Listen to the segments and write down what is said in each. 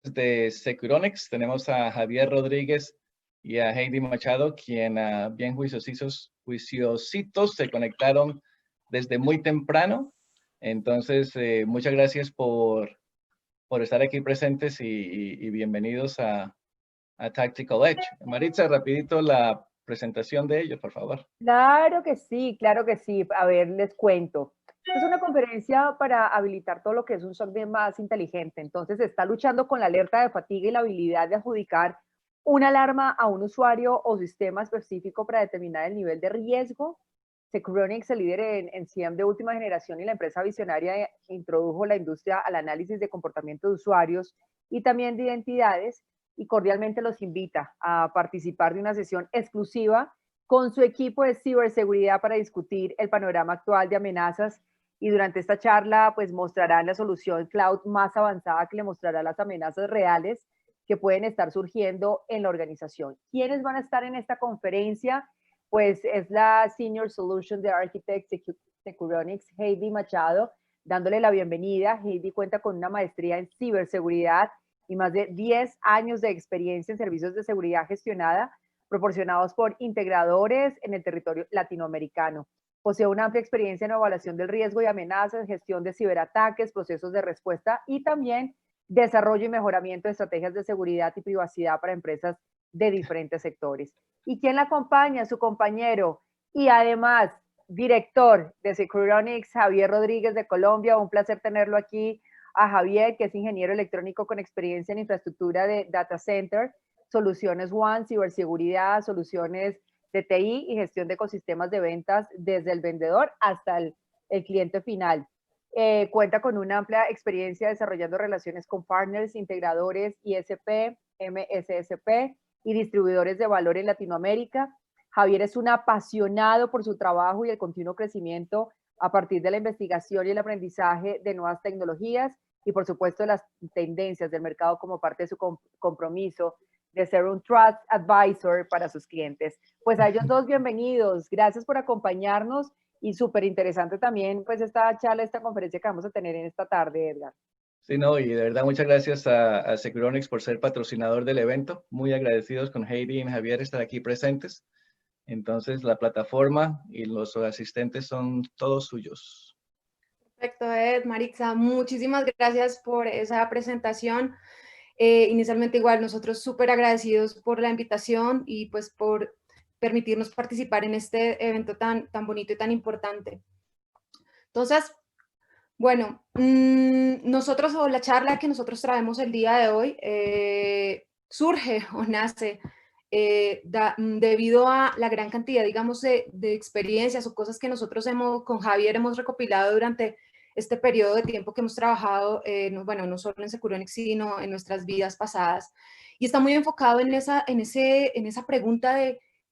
De Securonics. Tenemos a Javier Rodríguez y a Heidi Machado, quien bien juiciositos se conectaron desde muy temprano. Entonces, muchas gracias por estar aquí presentes y bienvenidos a Tactical Edge. Maritza, rapidito la presentación de ellos, por favor. Claro que sí, claro que sí. A ver, les cuento. Esta es una conferencia para habilitar todo lo que es un SOC de más inteligente. Entonces, está luchando con la alerta de fatiga y la habilidad de adjudicar una alarma a un usuario o sistema específico para determinar el nivel de riesgo. Securonics, el líder en CIEM de última generación y la empresa visionaria, introdujo la industria al análisis de comportamiento de usuarios y también de identidades, y cordialmente los invita a participar de una sesión exclusiva con su equipo de ciberseguridad para discutir el panorama actual de amenazas, y durante esta charla pues mostrarán la solución cloud más avanzada que le mostrará las amenazas reales que pueden estar surgiendo en la organización. ¿Quiénes van a estar en esta conferencia? Pues es la Senior Solution de Architect Securonics, Heidi Machado, dándole la bienvenida. Heidi cuenta con una maestría en ciberseguridad y más de 10 años de experiencia en servicios de seguridad gestionada proporcionados por integradores en el territorio latinoamericano. Posee una amplia experiencia en evaluación del riesgo y amenazas, gestión de ciberataques, procesos de respuesta y también desarrollo y mejoramiento de estrategias de seguridad y privacidad para empresas de diferentes sectores. ¿Y quién la acompaña? Su compañero y además director de Securonics, Javier Rodríguez de Colombia. Un placer tenerlo aquí a Javier, que es ingeniero electrónico con experiencia en infraestructura de data center, soluciones WAN, ciberseguridad, soluciones de TI y gestión de ecosistemas de ventas desde el vendedor hasta el cliente final. Cuenta con una amplia experiencia desarrollando relaciones con partners, integradores, ISP, MSSP y distribuidores de valor en Latinoamérica. Javier es un apasionado por su trabajo y el continuo crecimiento a partir de la investigación y el aprendizaje de nuevas tecnologías y, por supuesto, las tendencias del mercado como parte de su compromiso de ser un Trust Advisor para sus clientes. Pues a ellos dos, bienvenidos. Gracias por acompañarnos y súper interesante también pues esta charla, esta conferencia que vamos a tener en esta tarde, Edgar. Sí, no, y de verdad muchas gracias a Securonics por ser patrocinador del evento. Muy agradecidos con Heidi y Javier estar aquí presentes. Entonces, la plataforma y los asistentes son todos suyos. Perfecto, Ed, Maritza, muchísimas gracias por esa presentación. Inicialmente igual, nosotros súper agradecidos por la invitación y pues por permitirnos participar en este evento tan bonito y tan importante. Entonces, bueno, nosotros, o la charla que nosotros traemos el día de hoy, surge o nace debido a la gran cantidad, digamos, de experiencias o cosas que nosotros con Javier hemos recopilado durante este periodo de tiempo que hemos trabajado, bueno, no solo en Securonics, sino en nuestras vidas pasadas. Y está muy enfocado en esa pregunta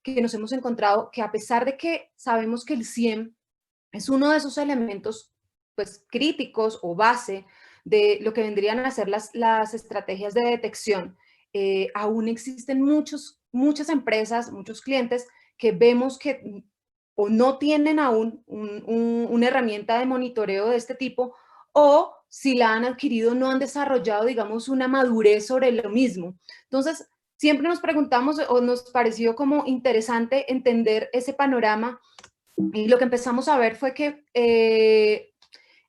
que nos hemos encontrado, que a pesar de que sabemos que el CIEM es uno de esos elementos pues, críticos o base de lo que vendrían a ser las estrategias de detección, aún existen muchas empresas, muchos clientes que vemos que o no tienen aún una herramienta de monitoreo de este tipo, o si la han adquirido no han desarrollado, digamos, una madurez sobre lo mismo. Entonces, siempre nos preguntamos o nos pareció como interesante entender ese panorama, y lo que empezamos a ver fue que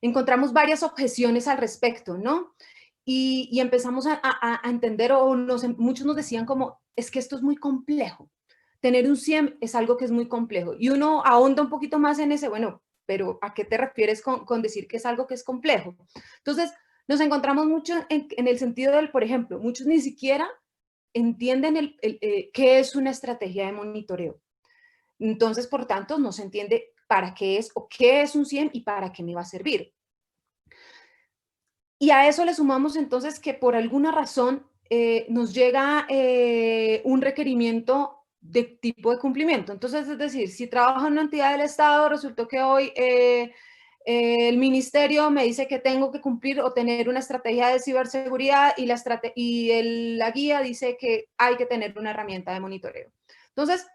encontramos varias objeciones al respecto, ¿no? Y empezamos a entender, o muchos nos decían como, es que esto es muy complejo. Tener un CIEM es algo que es muy complejo. Y uno ahonda un poquito más en ese, bueno, pero ¿a qué te refieres con decir que es algo que es complejo? Entonces, nos encontramos mucho en el sentido del, por ejemplo, muchos ni siquiera entienden qué es una estrategia de monitoreo. Entonces, por tanto, no se entiende para qué es o qué es un CIEM y para qué me va a servir. Y a eso le sumamos entonces que por alguna razón nos llega un requerimiento de tipo de cumplimiento. Entonces, es decir, si trabajo en una entidad del Estado, resultó que hoy el ministerio me dice que tengo que cumplir o tener una estrategia de ciberseguridad, y la guía dice que hay que tener una herramienta de monitoreo. Entonces,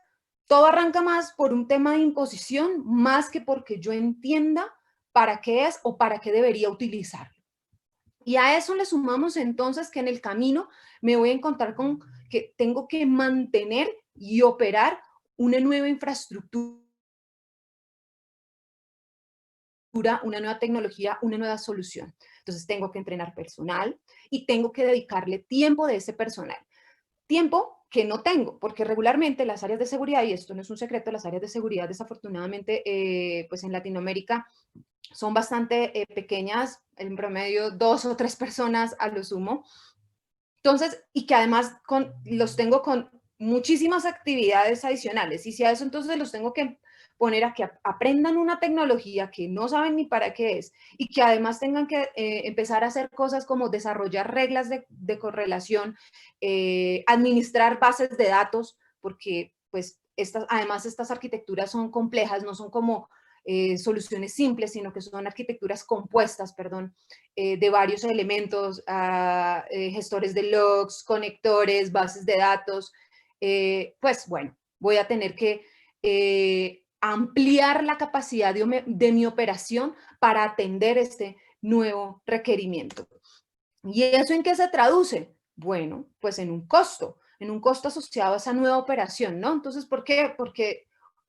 todo arranca más por un tema de imposición, más que porque yo entienda para qué es o para qué debería utilizarlo. Y a eso le sumamos entonces que en el camino me voy a encontrar con que tengo que mantener y operar una nueva infraestructura, una nueva tecnología, una nueva solución. Entonces tengo que entrenar personal y tengo que dedicarle tiempo de ese personal. Tiempo que no tengo, porque regularmente las áreas de seguridad, y esto no es un secreto, las áreas de seguridad desafortunadamente pues en Latinoamérica son bastante pequeñas, en promedio 2 o 3 personas a lo sumo. Entonces, y que además los tengo con muchísimas actividades adicionales. Y si a eso entonces los tengo que poner a que aprendan una tecnología que no saben ni para qué es y que además tengan que empezar a hacer cosas como desarrollar reglas de correlación, administrar bases de datos, porque pues además estas arquitecturas son complejas, no son como soluciones simples, sino que son arquitecturas compuestas, perdón, de varios elementos, gestores de logs, conectores, bases de datos. Pues bueno, voy a tener que ampliar la capacidad de mi operación para atender este nuevo requerimiento. ¿Y eso en qué se traduce? Bueno, pues en un costo asociado a esa nueva operación, ¿no? Entonces, ¿por qué? Porque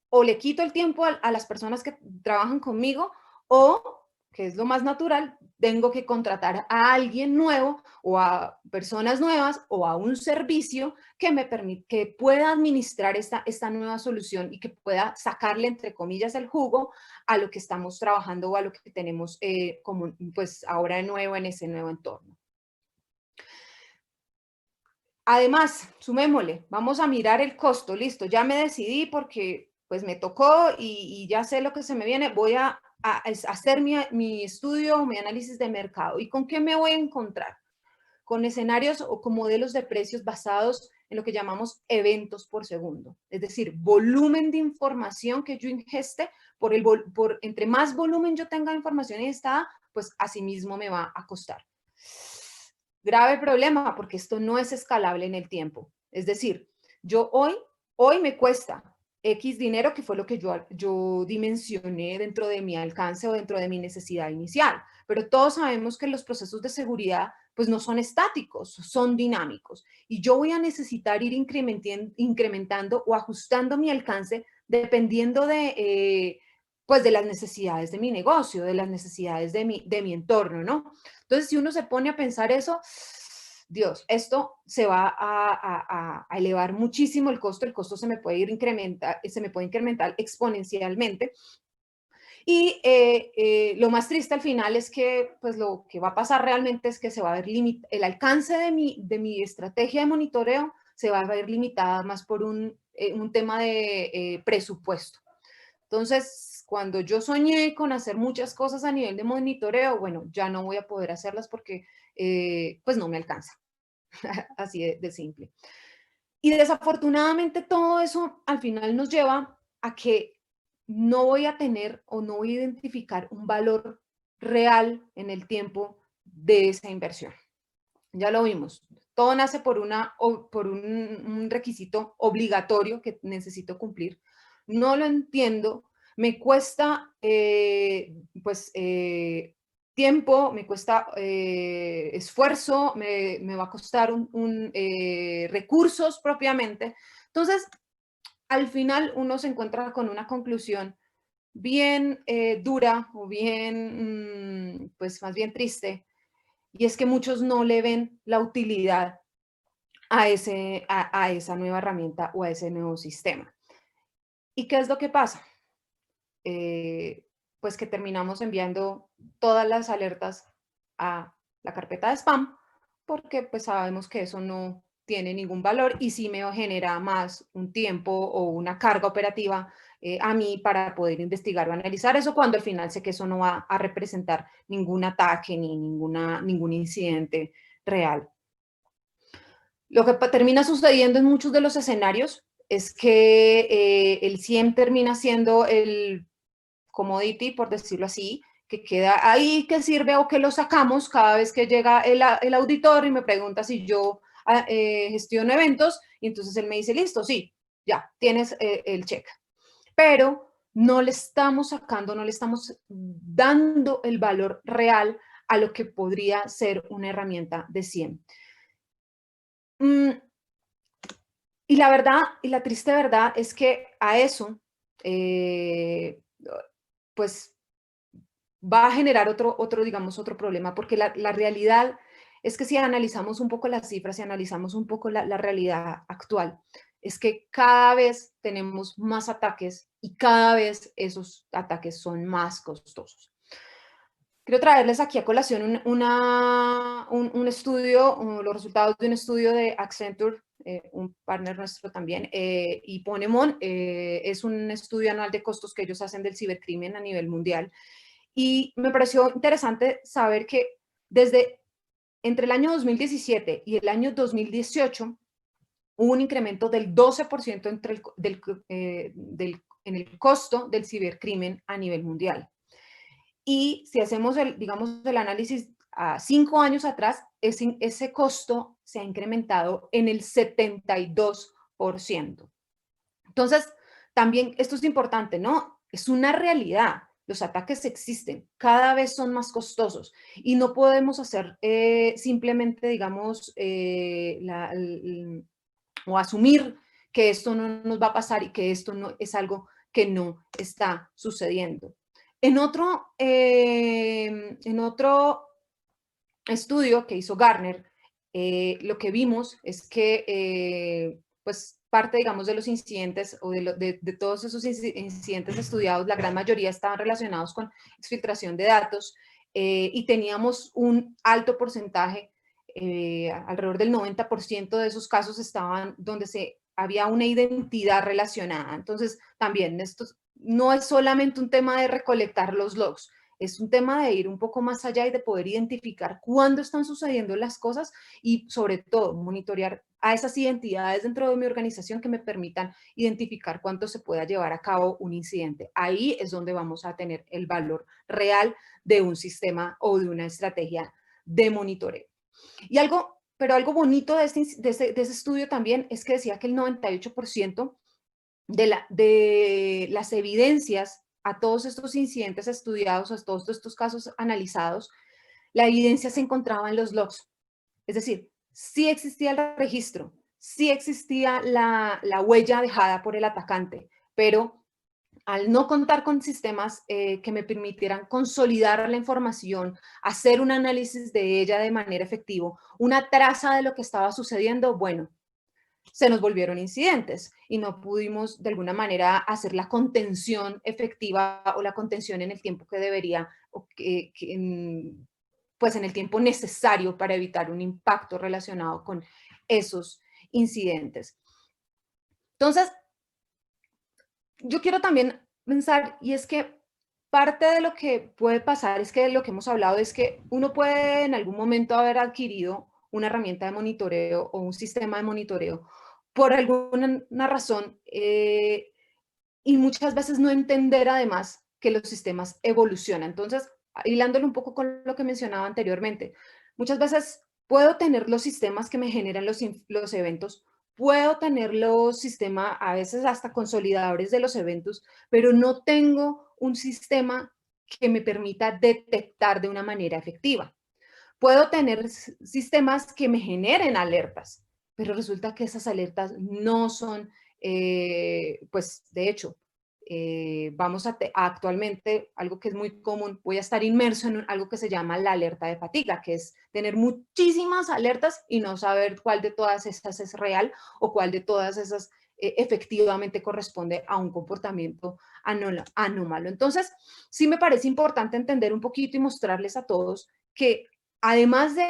o le quito el tiempo a las personas que trabajan conmigo o, que es lo más natural, tengo que contratar a alguien nuevo o a personas nuevas o a un servicio que me permita, que pueda administrar esta nueva solución y que pueda sacarle, entre comillas, el jugo a lo que estamos trabajando o a lo que tenemos como, pues ahora de nuevo en ese nuevo entorno. Además, sumémosle, vamos a mirar el costo, listo, ya me decidí porque pues me tocó y ya sé lo que se me viene, voy a hacer mi estudio, mi análisis de mercado. ¿Y con qué me voy a encontrar? Con escenarios o con modelos de precios basados en lo que llamamos eventos por segundo, es decir, volumen de información que yo ingeste, entre más volumen yo tenga de información ingestada, pues asimismo me va a costar. Grave problema porque esto no es escalable en el tiempo. Es decir, yo hoy me cuesta X dinero, que fue lo que yo dimensioné dentro de mi alcance o dentro de mi necesidad inicial. Pero todos sabemos que los procesos de seguridad pues no son estáticos, son dinámicos. Y yo voy a necesitar ir incrementando o ajustando mi alcance dependiendo pues de las necesidades de mi negocio, de las necesidades de mi entorno, ¿no? Entonces, si uno se pone a pensar eso, Dios, esto se va a elevar muchísimo el costo se me puede incrementar exponencialmente. Y lo más triste al final es que pues lo que va a pasar realmente es que se va a ver el alcance de mi estrategia de monitoreo se va a ver limitada más por un tema de presupuesto. Entonces, cuando yo soñé con hacer muchas cosas a nivel de monitoreo, bueno, ya no voy a poder hacerlas porque pues no me alcanza. Así de simple. Y desafortunadamente todo eso al final nos lleva a que no voy a tener o no voy a identificar un valor real en el tiempo de esa inversión. Ya lo vimos. Todo nace por un requisito obligatorio que necesito cumplir. No lo entiendo. Me cuesta, tiempo, me cuesta esfuerzo, me va a costar recursos propiamente. Entonces, al final uno se encuentra con una conclusión bien dura o bien, pues más bien triste, y es que muchos no le ven la utilidad a esa nueva herramienta o a ese nuevo sistema. ¿Y qué es lo que pasa? Pues que terminamos enviando todas las alertas a la carpeta de spam, porque pues sabemos que eso no tiene ningún valor y sí me genera más un tiempo o una carga operativa a mí para poder investigar o analizar eso, cuando al final sé que eso no va a representar ningún ataque ni ningún incidente real. Lo que termina sucediendo en muchos de los escenarios es que el SIEM termina siendo el commodity, por decirlo así, que queda ahí, que sirve o que lo sacamos cada vez que llega el auditor y me pregunta si yo gestiono eventos, y entonces él me dice, listo, sí, ya, tienes el check. Pero no le estamos sacando, no le estamos dando el valor real a lo que podría ser una herramienta de SIEM. Y la verdad, y la triste verdad es que a eso, pues va a generar digamos, otro problema, porque la realidad es que si analizamos un poco las cifras, si analizamos un poco la realidad actual, es que cada vez tenemos más ataques y cada vez esos ataques son más costosos. Quiero traerles aquí a colación un estudio, los resultados de un estudio de Accenture, un partner nuestro también, y Ponemon, es un estudio anual de costos que ellos hacen del cibercrimen a nivel mundial. Y me pareció interesante saber que entre el año 2017 y el año 2018 hubo un incremento del 12% en el costo del cibercrimen a nivel mundial. Y si hacemos digamos, el análisis a 5 años atrás, ese costo se ha incrementado en el 72%. Entonces, también esto es importante, ¿no? Es una realidad. Los ataques existen, cada vez son más costosos y no podemos hacer simplemente, digamos, o asumir que esto no nos va a pasar y que esto no es algo que no está sucediendo. En otro estudio que hizo Gartner, lo que vimos es que pues parte, digamos, de los incidentes o de todos esos incidentes estudiados, la gran mayoría estaban relacionados con exfiltración de datos y teníamos un alto porcentaje, alrededor del 90% de esos casos estaban donde había una identidad relacionada. Entonces, también esto no es solamente un tema de recolectar los logs, es un tema de ir un poco más allá y de poder identificar cuándo están sucediendo las cosas y sobre todo monitorear a esas identidades dentro de mi organización que me permitan identificar cuánto se pueda llevar a cabo un incidente. Ahí es donde vamos a tener el valor real de un sistema o de una estrategia de monitoreo. Pero algo bonito de ese estudio también es que decía que el 98% de las evidencias a todos estos incidentes estudiados, a todos estos casos analizados, la evidencia se encontraba en los logs. Es decir, sí existía el registro, sí existía la huella dejada por el atacante, pero al no contar con sistemas que me permitieran consolidar la información, hacer un análisis de ella de manera efectiva, una traza de lo que estaba sucediendo, bueno, se nos volvieron incidentes y no pudimos de alguna manera hacer la contención efectiva o la contención en el tiempo que debería, pues en el tiempo necesario para evitar un impacto relacionado con esos incidentes. Entonces, yo quiero también pensar, y es que parte de lo que puede pasar es que lo que hemos hablado es que uno puede en algún momento haber adquirido una herramienta de monitoreo o un sistema de monitoreo por alguna razón y muchas veces no entender además que los sistemas evolucionan. Entonces, hilándolo un poco con lo que mencionaba anteriormente, muchas veces puedo tener los sistemas que me generan los eventos, puedo tener los sistemas, a veces hasta consolidadores de los eventos, pero no tengo un sistema que me permita detectar de una manera efectiva. Puedo tener sistemas que me generen alertas, pero resulta que esas alertas no son, pues de hecho, vamos a actualmente, algo que es muy común, voy a estar inmerso en algo que se llama la alerta de fatiga, que es tener muchísimas alertas y no saber cuál de todas esas es real o cuál de todas esas efectivamente corresponde a un comportamiento anómalo. Entonces, sí me parece importante entender un poquito y mostrarles a todos que además de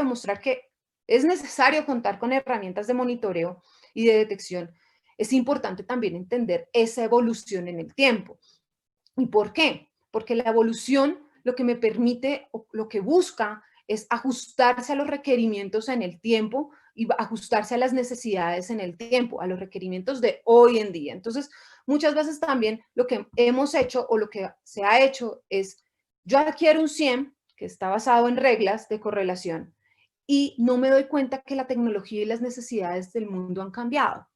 mostrar que es necesario contar con herramientas de monitoreo y de detección, es importante también entender esa evolución en el tiempo. ¿Y por qué? Porque la evolución lo que me permite, o lo que busca, es ajustarse a los requerimientos en el tiempo y ajustarse a las necesidades en el tiempo, a los requerimientos de hoy en día. Entonces, muchas veces también lo que hemos hecho o lo que se ha hecho es, yo adquiero un SIEM que está basado en reglas de correlación y no me doy cuenta que la tecnología y las necesidades del mundo han cambiado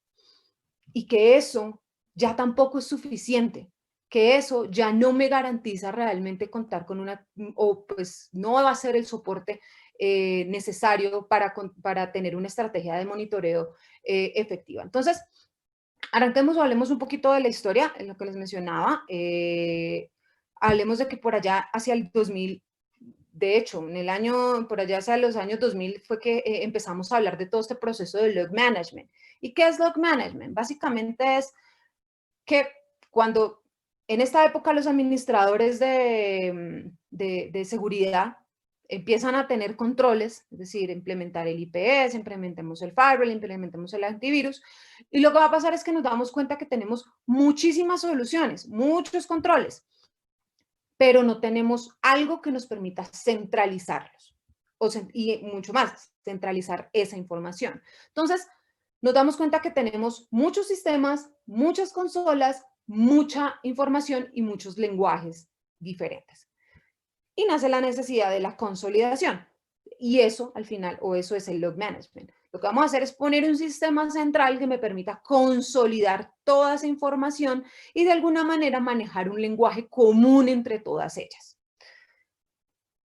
y que eso ya tampoco es suficiente, que eso ya no me garantiza realmente contar con una, o pues no va a ser el soporte necesario para tener una estrategia de monitoreo efectiva. Entonces, arranquemos o hablemos un poquito de la historia, en lo que les mencionaba. Hablemos de que por allá hacia el 2000, de hecho, en el año, por allá hacia los años 2000 fue que empezamos a hablar de todo este proceso de log management. ¿Y qué es log management? Básicamente es que cuando en esta época los administradores de seguridad empiezan a tener controles, es decir, implementar el IPS, implementemos el firewall, implementemos el antivirus, y lo que va a pasar es que nos damos cuenta que tenemos muchísimas soluciones, muchos controles, pero no tenemos algo que nos permita centralizarlos, y mucho más, centralizar esa información. Entonces, nos damos cuenta que tenemos muchos sistemas, muchas consolas, mucha información y muchos lenguajes diferentes. Y nace la necesidad de la consolidación. Y eso, al final, o eso es el log management. Lo que vamos a hacer es poner un sistema central que me permita consolidar toda esa información y de alguna manera manejar un lenguaje común entre todas ellas.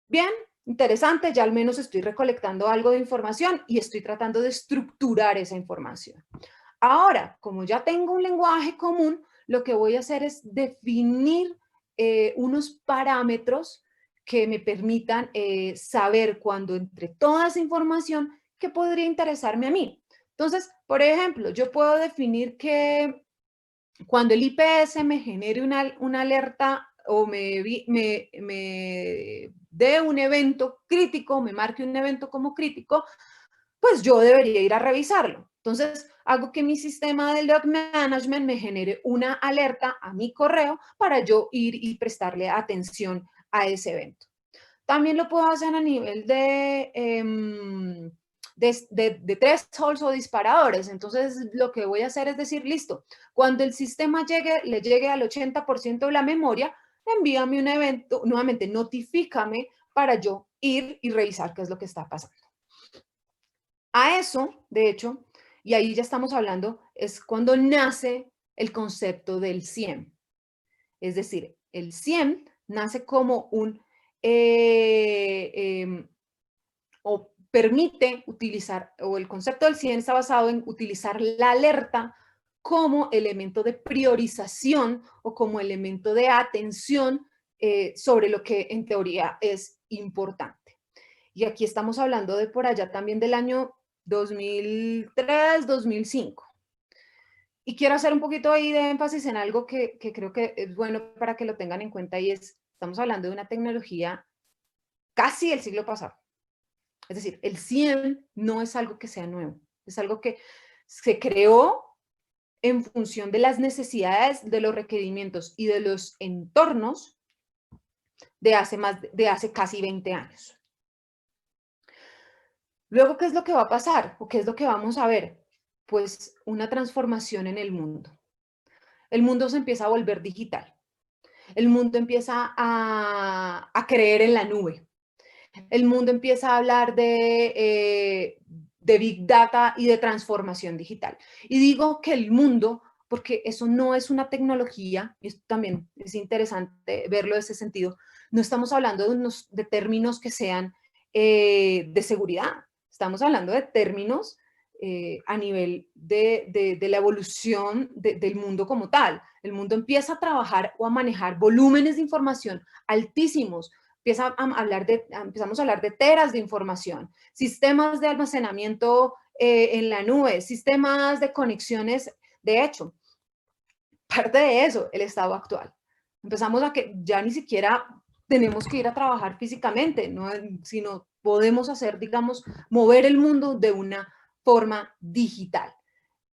Bien, interesante, ya al menos estoy recolectando algo de información y estoy tratando de estructurar esa información. Ahora, como ya tengo un lenguaje común, lo que voy a hacer es definir unos parámetros que me permitan saber cuando entre toda esa información qué podría interesarme a mí. Entonces, por ejemplo, yo puedo definir que cuando el IPS me genere una alerta o me dé un evento crítico, me marque un evento como crítico, pues yo debería ir a revisarlo. Entonces, hago que mi sistema de log management me genere una alerta a mi correo para yo ir y prestarle atención a ese evento. También lo puedo hacer a nivel de thresholds o disparadores. Entonces, lo que voy a hacer es decir, listo, cuando el sistema le llegue al 80% de la memoria, envíame un evento, nuevamente notifícame para yo ir y revisar qué es lo que está pasando. A eso, de hecho, y ahí ya estamos hablando, es cuando nace el concepto del SIEM. Es decir, el SIEM nace como o permite utilizar, o el concepto del SIEM está basado en utilizar la alerta como elemento de priorización o como elemento de atención sobre lo que en teoría es importante. Y aquí estamos hablando de por allá también del año 2003, 2005. Y quiero hacer un poquito ahí de énfasis en algo que creo que es bueno para que lo tengan en cuenta y es, estamos hablando de una tecnología casi del siglo pasado. Es decir, el SIEM no es algo que sea nuevo, es algo que se creó en función de las necesidades, de los requerimientos y de los entornos de hace casi 20 años. Luego, ¿qué es lo que va a pasar? ¿O qué es lo que vamos a ver? Pues una transformación en el mundo. El mundo se empieza a volver digital. El mundo empieza a creer en la nube. El mundo empieza a hablar de Big Data y de transformación digital. Y digo que el mundo, porque eso no es una tecnología, y esto también es interesante verlo en ese sentido, no estamos hablando de términos que sean de seguridad. Estamos hablando de términos a nivel de la evolución del mundo como tal. El mundo empieza a trabajar o a manejar volúmenes de información altísimos. Empezamos a hablar de teras de información, sistemas de almacenamiento en la nube, sistemas de conexiones. De hecho, parte de eso, el estado actual. Empezamos a que ya ni siquiera tenemos que ir a trabajar físicamente, ¿no? Sino podemos hacer, digamos, mover el mundo de una forma digital.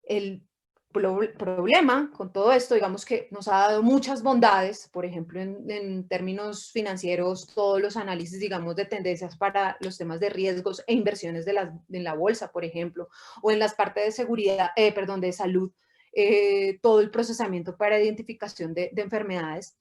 El problema con todo esto, digamos que nos ha dado muchas bondades, por ejemplo, en términos financieros, todos los análisis, digamos, de tendencias para los temas de riesgos e inversiones en la bolsa, por ejemplo, o en las partes de seguridad, de salud, todo el procesamiento para identificación de enfermedades.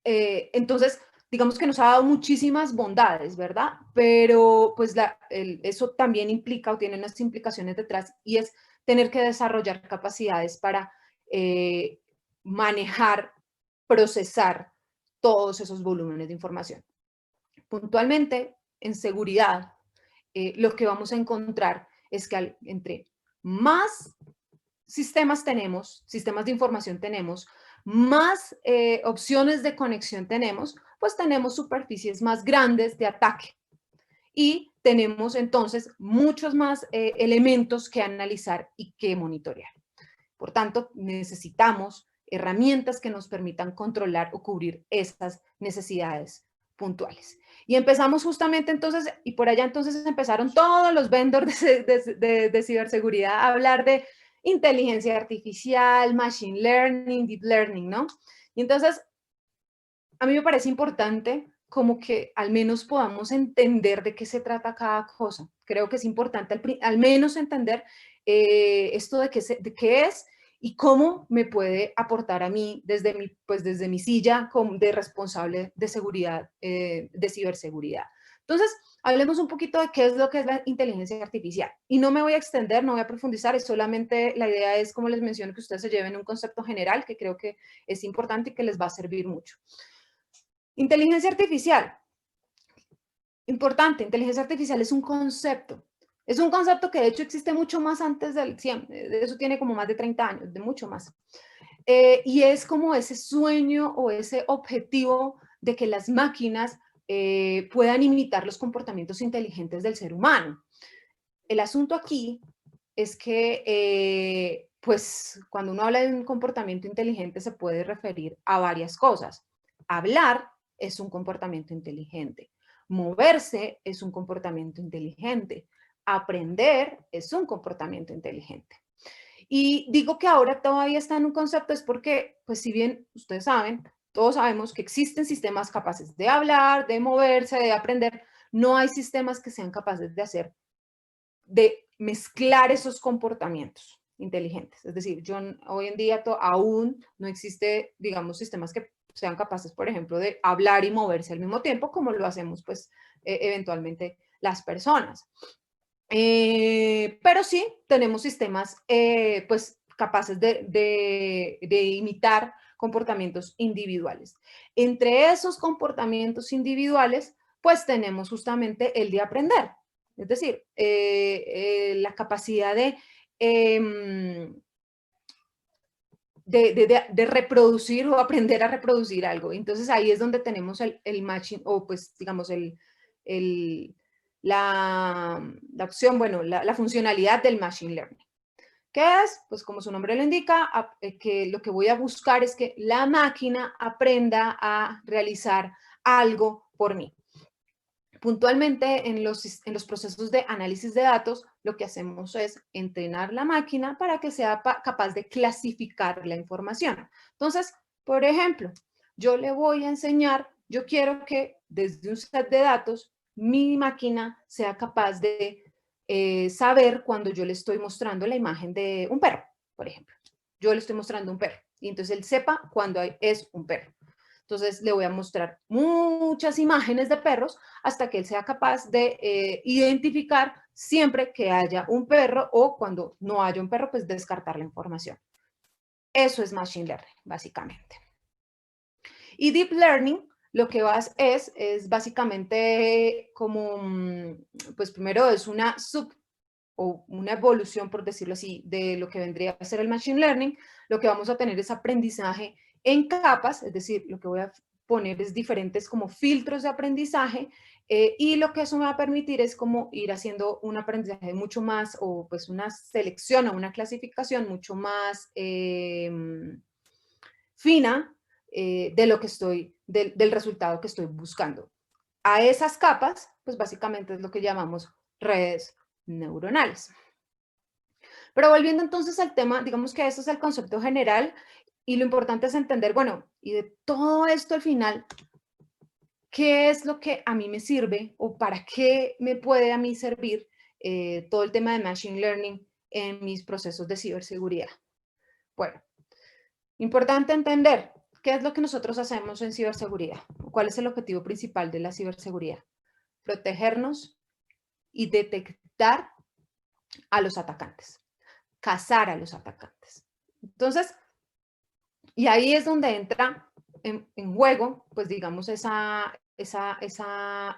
Entonces, digamos que nos ha dado muchísimas bondades, ¿verdad? Pero pues eso también implica o tiene unas implicaciones detrás y es tener que desarrollar capacidades para manejar, procesar todos esos volúmenes de información. Puntualmente, en seguridad, lo que vamos a encontrar es que entre más sistemas tenemos, sistemas de información tenemos, más opciones de conexión tenemos, pues tenemos superficies más grandes de ataque. Y tenemos entonces muchos más elementos que analizar y que monitorear. Por tanto, necesitamos herramientas que nos permitan controlar o cubrir esas necesidades puntuales. Y empezamos justamente entonces, y por allá entonces empezaron todos los vendors de ciberseguridad a hablar de inteligencia artificial, machine learning, deep learning, ¿no? Y entonces, a mí me parece importante como que al menos podamos entender de qué se trata cada cosa. Creo que es importante al menos entender esto de qué es y cómo me puede aportar a mí desde mi silla de responsable de seguridad, de ciberseguridad. Entonces, hablemos un poquito de qué es lo que es la inteligencia artificial. Y no me voy a extender, no voy a profundizar, es solamente la idea es, como les menciono, que ustedes se lleven un concepto general que creo que es importante y que les va a servir mucho. Inteligencia artificial. Importante, inteligencia artificial es un concepto. Es un concepto que de hecho existe mucho más antes del 100, eso tiene como más de 30 años, de mucho más. Y es como ese sueño o ese objetivo de que las máquinas puedan imitar los comportamientos inteligentes del ser humano. El asunto aquí es que, pues, cuando uno habla de un comportamiento inteligente se puede referir a varias cosas. Hablar es un comportamiento inteligente. Moverse es un comportamiento inteligente. Aprender es un comportamiento inteligente. Y digo que ahora todavía está en un concepto es porque, pues si bien ustedes saben, todos sabemos que existen sistemas capaces de hablar, de moverse, de aprender, no hay sistemas que sean capaces de mezclar esos comportamientos inteligentes. Es decir, hoy en día aún no existe, digamos, sistemas que sean capaces, por ejemplo, de hablar y moverse al mismo tiempo, como lo hacemos, pues, eventualmente las personas. Pero sí tenemos sistemas, pues, capaces de imitar comportamientos individuales. Entre esos comportamientos individuales, pues, tenemos justamente el de aprender. Es decir, la capacidad de reproducir o aprender a reproducir algo. Entonces ahí es donde tenemos el matching o pues digamos la opción, bueno, la funcionalidad del machine learning. ¿Qué es? Pues como su nombre lo indica, que lo que voy a buscar es que la máquina aprenda a realizar algo por mí. Puntualmente, en los procesos de análisis de datos, lo que hacemos es entrenar la máquina para que sea capaz de clasificar la información. Entonces, por ejemplo, yo le voy a enseñar, yo quiero que desde un set de datos, mi máquina sea capaz de saber cuando yo le estoy mostrando la imagen de un perro, por ejemplo. Yo le estoy mostrando un perro y entonces él sepa cuando es un perro. Entonces le voy a mostrar muchas imágenes de perros hasta que él sea capaz de identificar siempre que haya un perro o cuando no haya un perro, pues descartar la información. Eso es Machine Learning, básicamente. Y Deep Learning lo que es básicamente como, pues primero es una o una evolución, por decirlo así, de lo que vendría a ser el Machine Learning. Lo que vamos a tener es aprendizaje en capas, es decir, lo que voy a poner es diferentes como filtros de aprendizaje y lo que eso me va a permitir es como ir haciendo un aprendizaje mucho más o pues una selección o una clasificación mucho más fina de lo que del resultado que estoy buscando. A esas capas, pues básicamente es lo que llamamos redes neuronales. Pero volviendo entonces al tema, digamos que ese es el concepto general y lo importante es entender, bueno, y de todo esto al final, ¿qué es lo que a mí me sirve o para qué me puede a mí servir todo el tema de Machine Learning en mis procesos de ciberseguridad? Bueno, importante entender qué es lo que nosotros hacemos en ciberseguridad, cuál es el objetivo principal de la ciberseguridad. Protegernos y detectar a los atacantes, cazar a los atacantes. Entonces, Y ahí es donde entra en juego, pues digamos, esa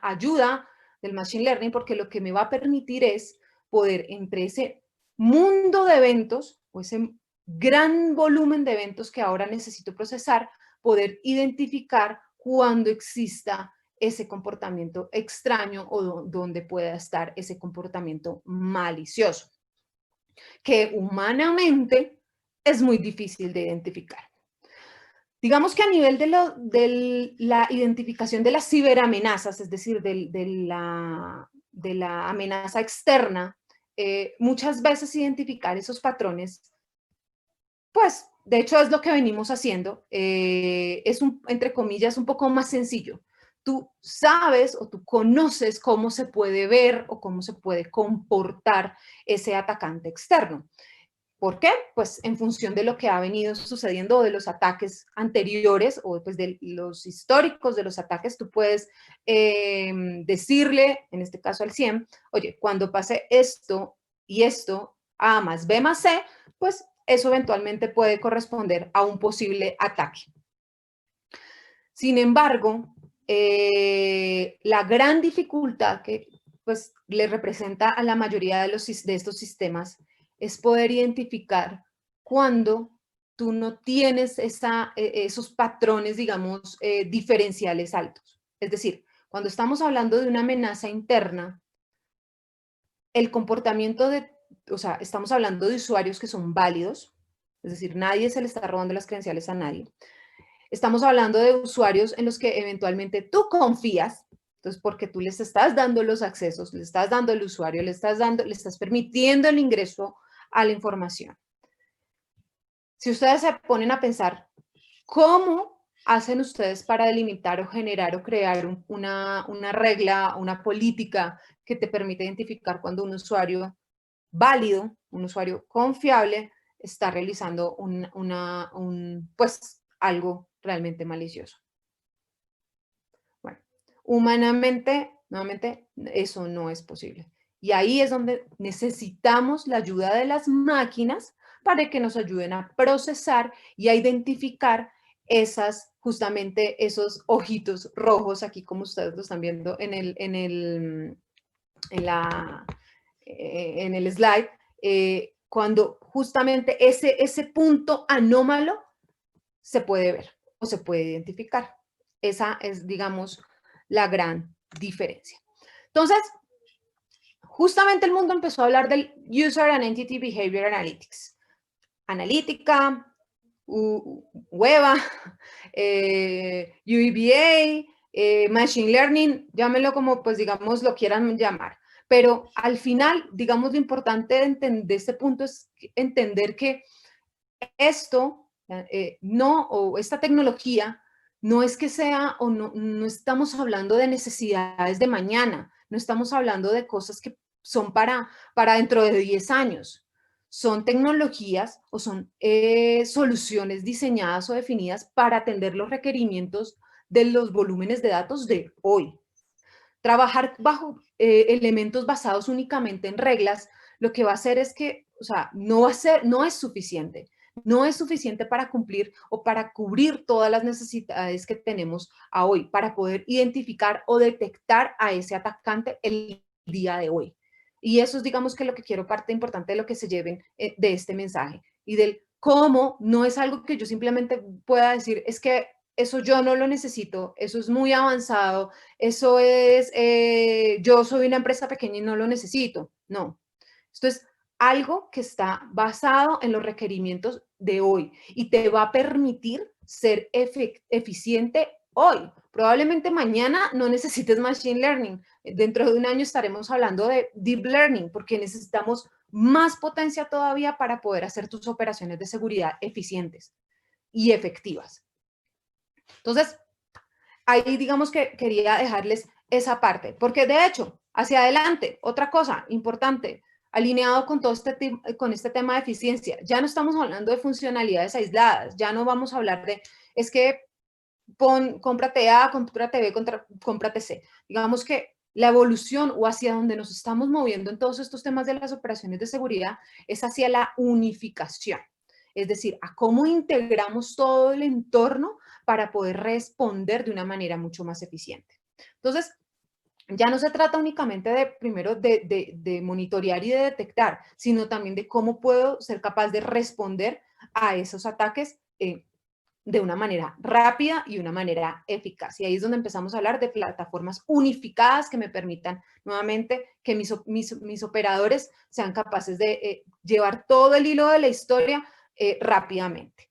ayuda del Machine Learning, porque lo que me va a permitir es poder, entre ese mundo de eventos, o ese gran volumen de eventos que ahora necesito procesar, poder identificar cuando exista ese comportamiento extraño o donde pueda estar ese comportamiento malicioso, que humanamente es muy difícil de identificar. Digamos que a nivel de la identificación de las ciberamenazas, es decir, de la amenaza externa, muchas veces identificar esos patrones, pues, de hecho es lo que venimos haciendo, es entre comillas, un poco más sencillo. Tú sabes o tú conoces cómo se puede ver o cómo se puede comportar ese atacante externo. ¿Por qué? Pues en función de lo que ha venido sucediendo o de los ataques anteriores o pues de los históricos de los ataques, tú puedes decirle, en este caso al CIEM, oye, cuando pase esto y esto, A más B más C, pues eso eventualmente puede corresponder a un posible ataque. Sin embargo, la gran dificultad que pues le representa a la mayoría de estos sistemas es poder identificar cuando tú no tienes esos patrones, digamos, diferenciales altos. Es decir, cuando estamos hablando de una amenaza interna, el comportamiento o sea, estamos hablando de usuarios que son válidos, es decir, nadie se le está robando las credenciales a nadie. Estamos hablando de usuarios en los que eventualmente tú confías, entonces porque tú les estás dando los accesos, le estás dando el usuario, le estás permitiendo el ingreso a la información. Si ustedes se ponen a pensar, ¿cómo hacen ustedes para delimitar o generar o crear una regla, una política que te permite identificar cuando un usuario válido, un usuario confiable, está realizando pues, algo realmente malicioso? Bueno, humanamente, nuevamente, eso no es posible. Y ahí es donde necesitamos la ayuda de las máquinas para que nos ayuden a procesar y a identificar justamente esos ojitos rojos, aquí como ustedes lo están viendo en el slide, cuando justamente ese punto anómalo se puede ver o se puede identificar. Esa es, digamos, la gran diferencia. Entonces, justamente el mundo empezó a hablar del User and Entity Behavior Analytics. Analítica, UEBA, UEBA, Machine Learning, llámenlo como, pues, digamos, lo quieran llamar. Pero al final, digamos, lo importante de este punto es entender que esta tecnología no es que sea, o no estamos hablando de necesidades de mañana, no estamos hablando de cosas que son para dentro de 10 años. Son tecnologías o son soluciones diseñadas o definidas para atender los requerimientos de los volúmenes de datos de hoy. Trabajar bajo elementos basados únicamente en reglas, lo que va a hacer es que, o sea, no es suficiente. No es suficiente para cumplir o para cubrir todas las necesidades que tenemos a hoy, para poder identificar o detectar a ese atacante el día de hoy. Y eso es, digamos, que lo que quiero, parte importante de lo que se lleven de este mensaje y del cómo no es algo que yo simplemente pueda decir, es que eso yo no lo necesito, eso es muy avanzado, eso es, yo soy una empresa pequeña y no lo necesito. No, esto es algo que está basado en los requerimientos de hoy y te va a permitir ser eficiente hoy. Probablemente mañana no necesites Machine Learning. Dentro de un año estaremos hablando de Deep Learning porque necesitamos más potencia todavía para poder hacer tus operaciones de seguridad eficientes y efectivas. Entonces, ahí digamos que quería dejarles esa parte, porque de hecho, hacia adelante, otra cosa importante, alineado con todo este tema de eficiencia, ya no estamos hablando de funcionalidades aisladas, ya no vamos a hablar de, es que cómprate A, cómprate B, cómprate C. Digamos que la evolución o hacia donde nos estamos moviendo en todos estos temas de las operaciones de seguridad es hacia la unificación. es decir, a cómo integramos todo el entorno para poder responder de una manera mucho más eficiente. Entonces, ya no se trata únicamente de, primero, de monitorear y de detectar, sino también de cómo puedo ser capaz de responder a esos ataques de una manera rápida y una manera eficaz. Y ahí es donde empezamos a hablar de plataformas unificadas que me permitan nuevamente que mis operadores sean capaces de llevar todo el hilo de la historia rápidamente.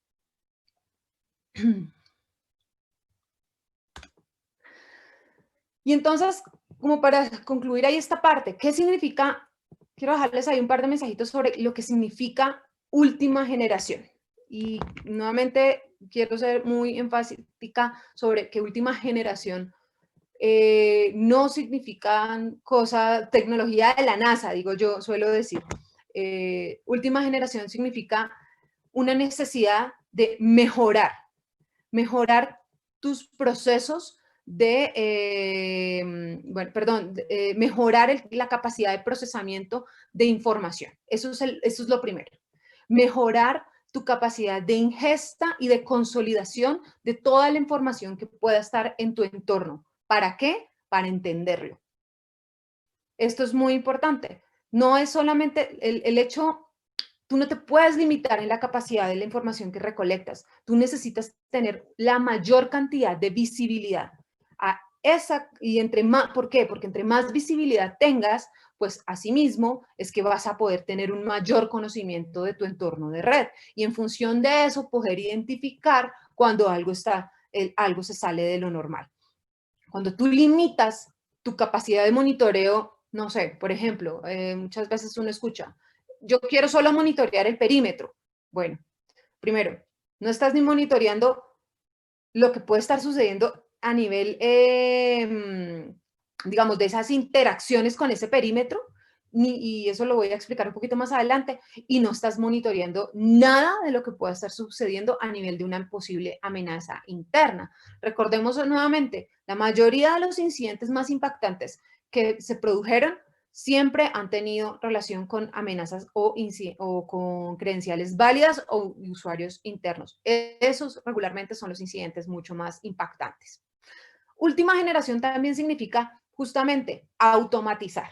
Y entonces, como para concluir ahí esta parte, ¿qué significa? Quiero dejarles ahí un par de mensajitos sobre lo que significa última generación. Y nuevamente quiero ser muy enfática sobre que última generación no significan tecnología de la NASA, digo yo, suelo decir. Última generación significa una necesidad de mejorar tus procesos mejorar la capacidad de procesamiento de información. Eso es lo primero. Mejorar tu capacidad de ingesta y de consolidación de toda la información que pueda estar en tu entorno. ¿Para qué? Para entenderlo. Esto es muy importante. No es solamente el hecho. Tú no te puedes limitar en la capacidad de la información que recolectas. Tú necesitas tener la mayor cantidad de visibilidad. ¿Por qué? Porque entre más visibilidad tengas, pues asimismo es que vas a poder tener un mayor conocimiento de tu entorno de red. Y en función de eso, poder identificar cuando algo se sale de lo normal. Cuando tú limitas tu capacidad de monitoreo, no sé, por ejemplo, muchas veces uno escucha, yo quiero solo monitorear el perímetro. Bueno, primero, no estás ni monitoreando lo que puede estar sucediendo a nivel, digamos, de esas interacciones con ese perímetro, y eso lo voy a explicar un poquito más adelante, y no estás monitoreando nada de lo que pueda estar sucediendo a nivel de una posible amenaza interna. Recordemos nuevamente, la mayoría de los incidentes más impactantes que se produjeron siempre han tenido relación con amenazas o con credenciales válidas o usuarios internos. Esos regularmente son los incidentes mucho más impactantes. Última generación también significa justamente automatizar.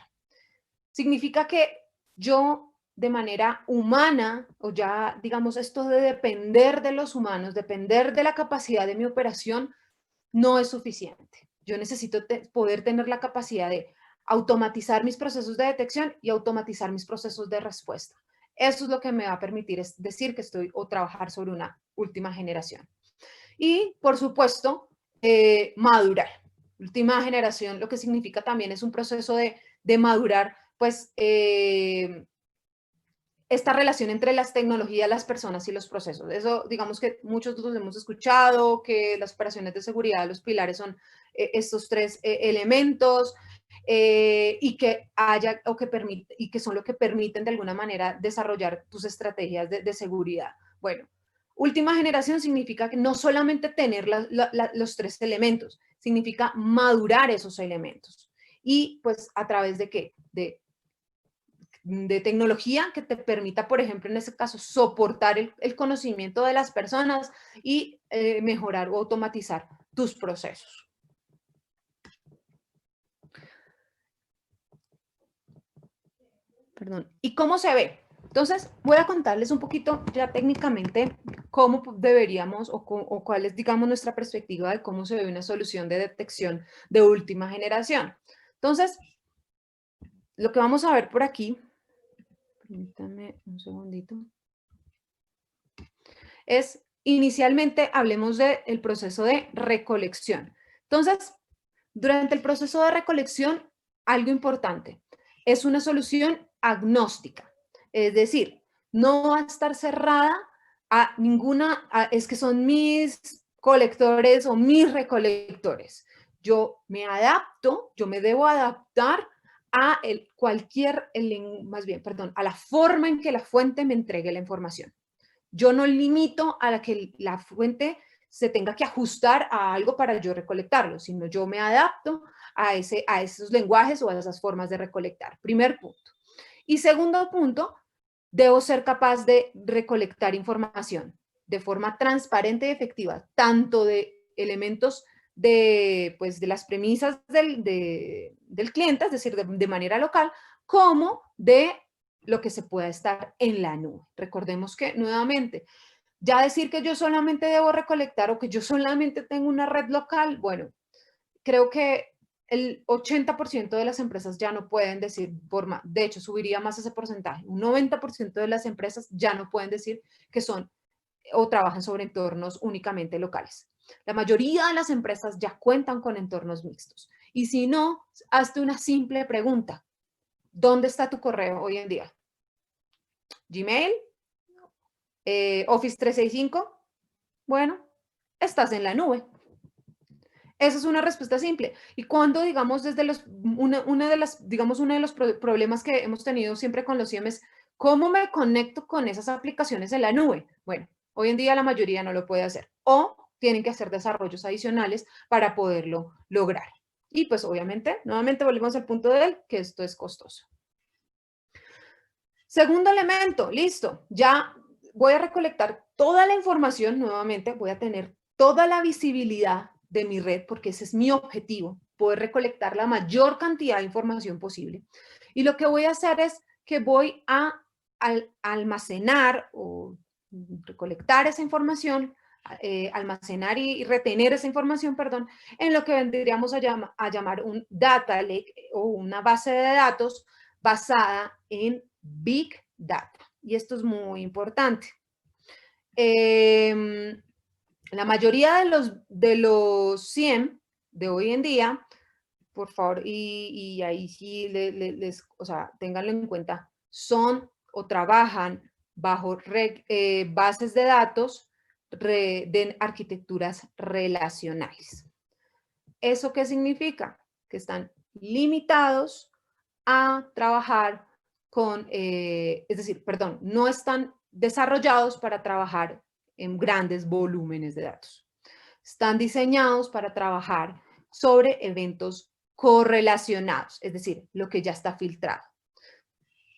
Significa que yo de manera humana, o ya digamos esto de depender de los humanos, depender de la capacidad de mi operación, no es suficiente. Yo necesito poder tener la capacidad de automatizar mis procesos de detección y automatizar mis procesos de respuesta. Eso es lo que me va a permitir decir que estoy o trabajar sobre una última generación. Y, por supuesto, madurar. Última generación lo que significa también es un proceso de madurar, pues, esta relación entre las tecnologías, las personas y los procesos. Eso, digamos que muchos los hemos escuchado, que las operaciones de seguridad, los pilares son estos tres elementos y que son lo que permiten de alguna manera desarrollar tus estrategias de seguridad. Bueno, última generación significa que no solamente tener los tres elementos, significa madurar esos elementos. Y pues a través de ¿qué? De tecnología que te permita, por ejemplo, en este caso, soportar el conocimiento de las personas y mejorar o automatizar tus procesos. Perdón. ¿Y cómo se ve? Entonces, voy a contarles un poquito ya técnicamente cómo deberíamos o cuál es, digamos, nuestra perspectiva de cómo se ve una solución de detección de última generación. Entonces, lo que vamos a ver por aquí, permítanme un segundito, es inicialmente hablemos del proceso de recolección. Entonces, durante el proceso de recolección, algo importante, es una solución agnóstica, es decir, no va a estar cerrada a es que son mis colectores o mis recolectores. Yo me debo adaptar a a la forma en que la fuente me entregue la información. Yo no limito a que la fuente se tenga que ajustar a algo para yo recolectarlo, sino yo me adapto a esos lenguajes o a esas formas de recolectar. Primer punto. Y segundo punto, debo ser capaz de recolectar información de forma transparente y efectiva, tanto de elementos pues, de las premisas del cliente, es decir, de manera local, como de lo que se pueda estar en la nube. Recordemos que, nuevamente, ya decir que yo solamente debo recolectar o que yo solamente tengo una red local, bueno, creo que el 80% de las empresas ya no pueden decir, de hecho subiría más ese porcentaje, un 90% de las empresas ya no pueden decir que son o trabajan sobre entornos únicamente locales. La mayoría de las empresas ya cuentan con entornos mixtos. Y si no, hazte una simple pregunta. ¿Dónde está tu correo hoy en día? ¿Gmail? ¿Office 365? Bueno, estás en la nube. Esa es una respuesta simple. Y cuando, digamos, uno de los problemas que hemos tenido siempre con los CIEM es, ¿cómo me conecto con esas aplicaciones en la nube? Bueno, hoy en día la mayoría no lo puede hacer. O tienen que hacer desarrollos adicionales para poderlo lograr. Y pues obviamente, nuevamente volvemos al punto de que esto es costoso. Segundo elemento, listo. Ya voy a recolectar toda la información nuevamente, voy a tener toda la visibilidad de mi red, porque ese es mi objetivo, poder recolectar la mayor cantidad de información posible. Y lo que voy a hacer es que voy a almacenar o recolectar esa información, almacenar y retener esa información, perdón, en lo que vendríamos a llamar un data lake o una base de datos basada en Big Data. Y esto es muy importante. La mayoría de los CIEM de hoy en día, por favor, y ahí sí o sea, ténganlo en cuenta, son o trabajan bajo bases de datos de arquitecturas relacionales. ¿Eso qué significa? Que están limitados a trabajar con, es decir, perdón, no están desarrollados para trabajar en grandes volúmenes de datos. Están diseñados para trabajar sobre eventos correlacionados, es decir, lo que ya está filtrado.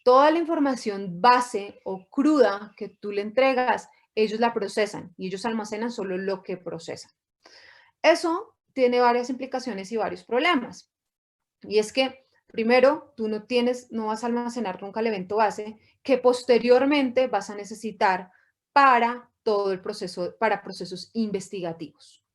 Toda la información base o cruda que tú le entregas, ellos la procesan y ellos almacenan solo lo que procesan. Eso tiene varias implicaciones y varios problemas. Y es que, primero, tú no vas a almacenar nunca el evento base que posteriormente vas a necesitar para todo el proceso, para procesos investigativos.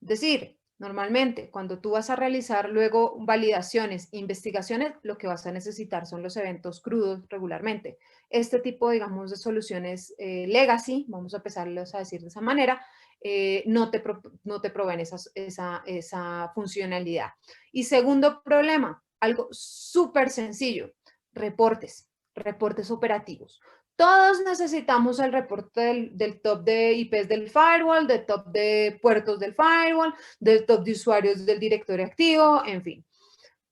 Es decir, normalmente cuando tú vas a realizar luego validaciones, investigaciones, lo que vas a necesitar son los eventos crudos regularmente. Este tipo, digamos, de soluciones legacy, vamos a empezarlos a decir de esa manera, no te proveen esa funcionalidad. Y segundo problema, algo súper sencillo, reportes operativos. Todos necesitamos el reporte del top de IPs del firewall, del top de puertos del firewall, del top de usuarios del directorio activo, en fin.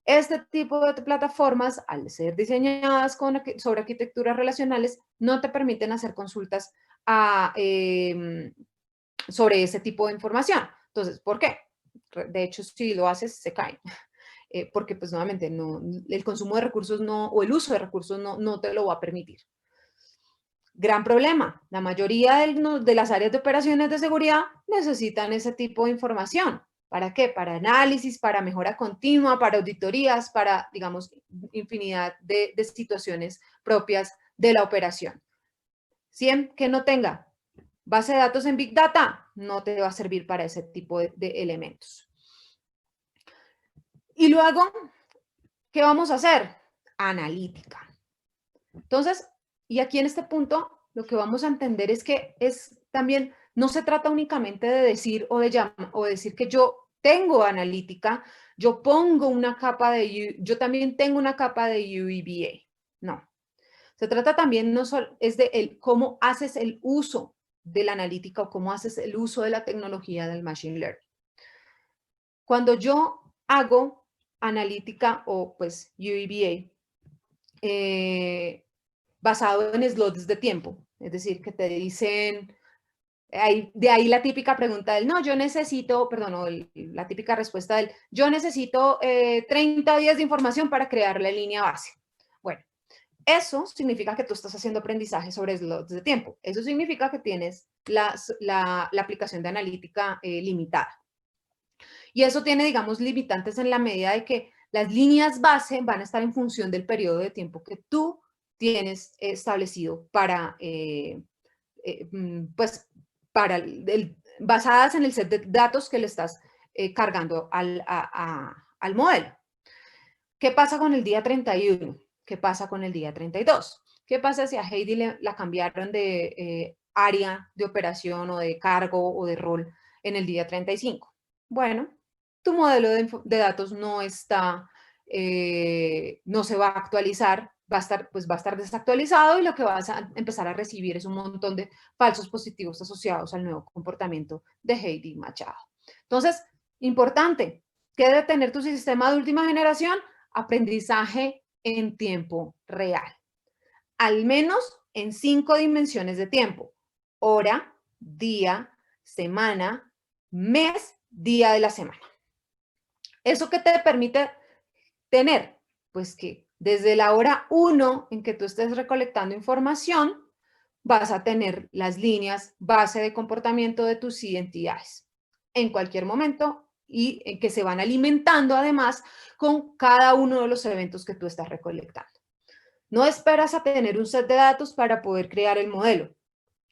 Este tipo de plataformas, al ser diseñadas sobre arquitecturas relacionales, no te permiten hacer consultas sobre ese tipo de información. Entonces, ¿por qué? De hecho, si lo haces, se caen. Porque, pues, nuevamente, el consumo de recursos o el uso de recursos no te lo va a permitir. Gran problema. La mayoría de las áreas de operaciones de seguridad necesitan ese tipo de información. ¿Para qué? Para análisis, para mejora continua, para auditorías, para, digamos, infinidad de situaciones propias de la operación. ¿Sí? Que no tenga base de datos en Big Data, no te va a servir para ese tipo de elementos. Y luego, ¿qué vamos a hacer? Analítica. Entonces, y aquí en este punto, lo que vamos a entender es que también, no se trata únicamente de decir o decir que yo tengo analítica, yo pongo una capa yo también tengo una capa de UEBA. No. Se trata también, no solo, es de cómo haces el uso de la analítica o cómo haces el uso de la tecnología del Machine Learning. Cuando yo hago analítica o pues UEBA, basado en slots de tiempo, es decir, que te dicen, de ahí la típica pregunta del, no, yo necesito, perdón, o la típica respuesta del, yo necesito 30 días de información para crear la línea base. Bueno, Eso significa que tú estás haciendo aprendizaje sobre slots de tiempo. Eso significa que tienes la aplicación de analítica limitada. Y eso tiene, digamos, limitantes en la medida de que las líneas base van a estar en función del periodo de tiempo que tú tienes establecido para, basadas en el set de datos que le estás cargando al modelo. ¿Qué pasa con el día 31? ¿Qué pasa con el día 32? ¿Qué pasa si a Heidi la cambiaron de área de operación o de cargo o de rol en el día 35? Bueno, tu modelo de datos no está, no se va a actualizar, va a estar desactualizado y lo que vas a empezar a recibir es un montón de falsos positivos asociados al nuevo comportamiento de Heidi Machado. Entonces, importante, ¿qué debe tener tu sistema de última generación? Aprendizaje en tiempo real. Al menos en 5 dimensiones de tiempo: hora, día, semana, mes, día de la semana. ¿Eso qué te permite tener? Pues que desde la hora 1 en que tú estés recolectando información, vas a tener las líneas base de comportamiento de tus identidades en cualquier momento y en que se van alimentando además con cada uno de los eventos que tú estás recolectando. No esperas a tener un set de datos para poder crear el modelo.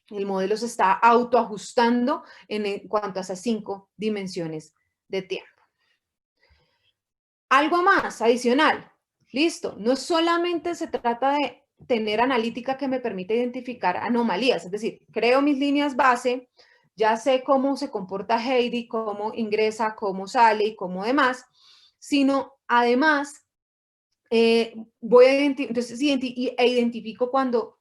El modelo se está autoajustando en cuanto a esas 5 dimensiones de tiempo. Algo más adicional. Listo. No solamente se trata de tener analítica que me permite identificar anomalías, es decir, creo mis líneas base, ya sé cómo se comporta Heidi, cómo ingresa, cómo sale y cómo demás, sino además voy a identifico cuando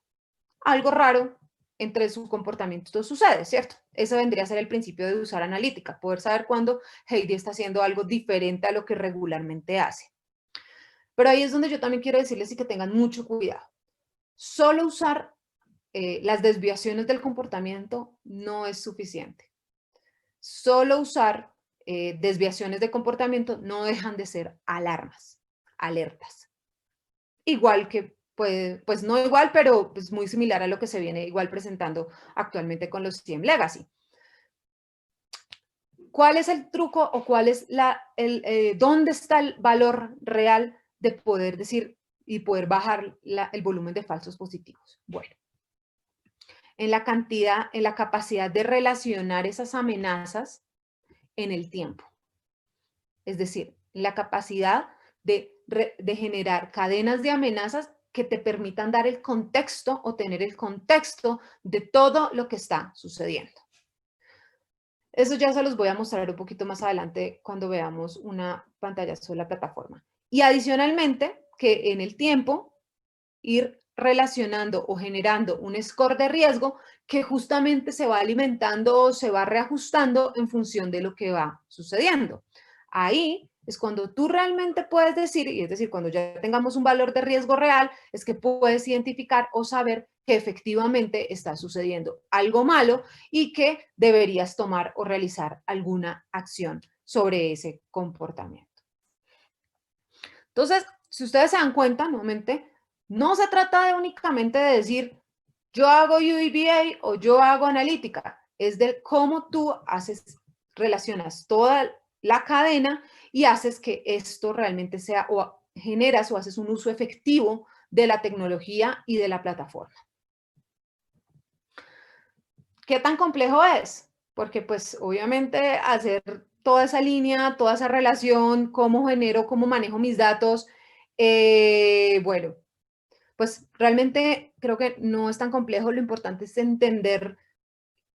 algo raro entre su comportamiento sucede, ¿cierto? Ese vendría a ser el principio de usar analítica, poder saber cuándo Heidi está haciendo algo diferente a lo que regularmente hace. Pero ahí es donde yo también quiero decirles y que tengan mucho cuidado. Solo usar las desviaciones del comportamiento no es suficiente. Solo usar desviaciones de comportamiento no dejan de ser alarmas, alertas. Igual que pues no igual, pero pues muy similar a lo que se viene igual presentando actualmente con los CIEM Legacy. ¿Cuál es el truco o cuál es dónde está el valor real de poder decir y poder bajar el volumen de falsos positivos? Bueno, en la cantidad, en la capacidad de relacionar esas amenazas en el tiempo. Es decir, la capacidad de generar cadenas de amenazas que te permitan dar el contexto o tener el contexto de todo lo que está sucediendo. Eso ya se los voy a mostrar un poquito más adelante cuando veamos una pantalla sobre la plataforma. Y adicionalmente, que en el tiempo, ir relacionando o generando un score de riesgo que justamente se va alimentando o se va reajustando en función de lo que va sucediendo. Ahí es cuando tú realmente puedes decir, y es decir, cuando ya tengamos un valor de riesgo real, es que puedes identificar o saber que efectivamente está sucediendo algo malo y que deberías tomar o realizar alguna acción sobre ese comportamiento. Entonces, si ustedes se dan cuenta, nuevamente, no se trata de únicamente de decir, yo hago UEBA o yo hago analítica, es de cómo tú relacionas toda la cadena y haces que esto realmente sea, o generas o haces un uso efectivo de la tecnología y de la plataforma. ¿Qué tan complejo es? Porque pues obviamente hacer toda esa línea, toda esa relación, cómo genero, cómo manejo mis datos, bueno, pues realmente creo que no es tan complejo, lo importante es entender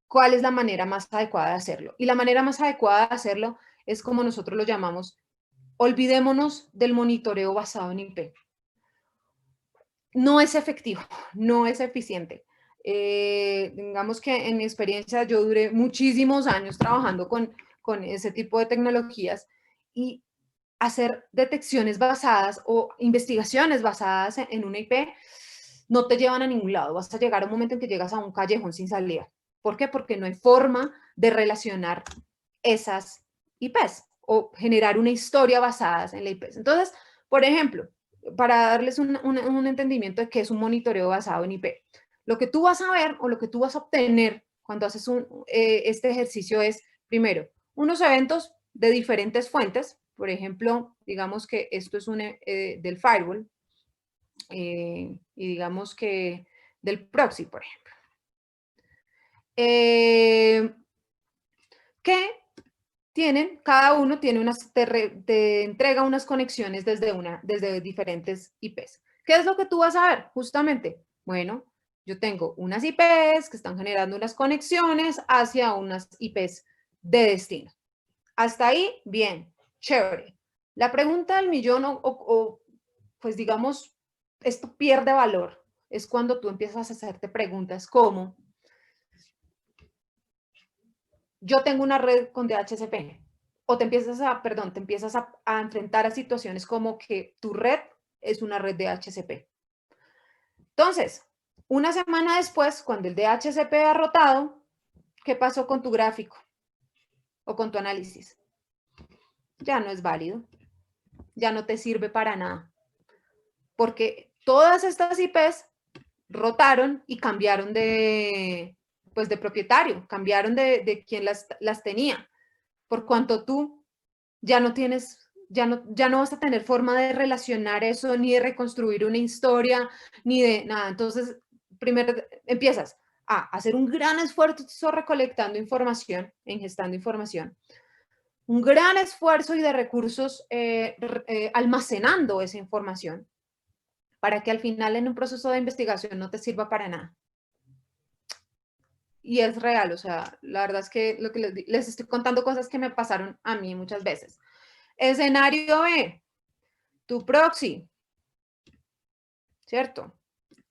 cuál es la manera más adecuada de hacerlo. Y la manera más adecuada de hacerlo es como nosotros lo llamamos, olvidémonos del monitoreo basado en IP. No es efectivo, no es eficiente. Digamos que en mi experiencia yo duré muchísimos años trabajando con ese tipo de tecnologías y hacer detecciones basadas o investigaciones basadas en una IP no te llevan a ningún lado. Vas a llegar a un momento en que llegas a un callejón sin salida. ¿Por qué? Porque no hay forma de relacionar esas IPs o generar una historia basada en la IP. Entonces, por ejemplo, para darles un entendimiento de qué es un monitoreo basado en IP. Lo que tú vas a ver o lo que tú vas a obtener cuando haces este ejercicio es, primero, unos eventos de diferentes fuentes. Por ejemplo, digamos que esto es del firewall y digamos que del proxy, por ejemplo. Que cada uno tiene te entrega unas conexiones desde diferentes IPs. ¿Qué es lo que tú vas a ver? Justamente, bueno, yo tengo unas IPs que están generando unas conexiones hacia unas IPs de destino. Hasta ahí, bien, chévere. La pregunta del millón pues digamos, esto pierde valor, es cuando tú empiezas a hacerte preguntas como, yo tengo una red con DHCP, o te empiezas a enfrentar a situaciones como que tu red es una red de DHCP. Entonces, una semana después, cuando el DHCP ha rotado, ¿qué pasó con tu gráfico o con tu análisis? Ya no es válido, ya no te sirve para nada, porque todas estas IPs rotaron y cambiaron de propietario, cambiaron de quien las tenía, por cuanto tú ya no vas a tener forma de relacionar eso, ni de reconstruir una historia, ni de nada. Entonces, primero empiezas a hacer un gran esfuerzo recolectando información, ingestando información, un gran esfuerzo y de recursos almacenando esa información, para que al final en un proceso de investigación no te sirva para nada. Y es real, o sea, la verdad es que lo que les estoy contando cosas que me pasaron a mí muchas veces. Escenario B, tu proxy, ¿cierto?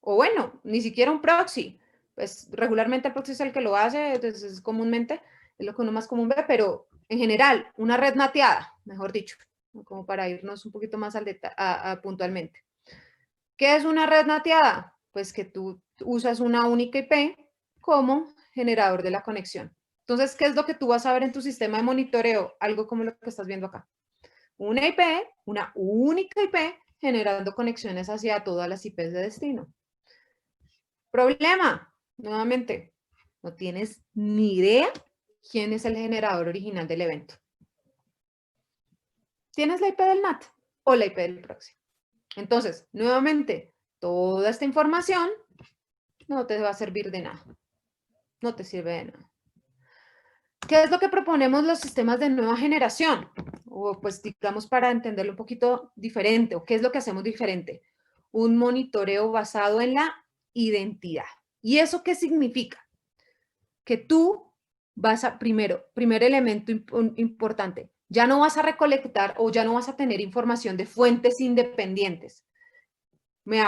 O bueno, ni siquiera un proxy, pues regularmente el proxy es el que lo hace, entonces es comúnmente, es lo que uno más común ve, pero en general, una red nateada, mejor dicho, como para irnos un poquito más puntualmente. ¿Qué es una red nateada? Pues que tú usas una única IP como generador de la conexión. Entonces, ¿qué es lo que tú vas a ver en tu sistema de monitoreo? Algo como lo que estás viendo acá. Una IP, una única IP, generando conexiones hacia todas las IPs de destino. Problema, nuevamente, no tienes ni idea quién es el generador original del evento. Tienes la IP del NAT o la IP del proxy. Entonces, nuevamente, toda esta información no te va a servir de nada. No te sirve de nada. ¿Qué es lo que proponemos los sistemas de nueva generación? O pues digamos para entenderlo un poquito diferente, o qué es lo que hacemos diferente. Un monitoreo basado en la identidad. ¿Y eso qué significa? Que tú vas a, primer elemento importante, ya no vas a recolectar o ya no vas a tener información de fuentes independientes. Me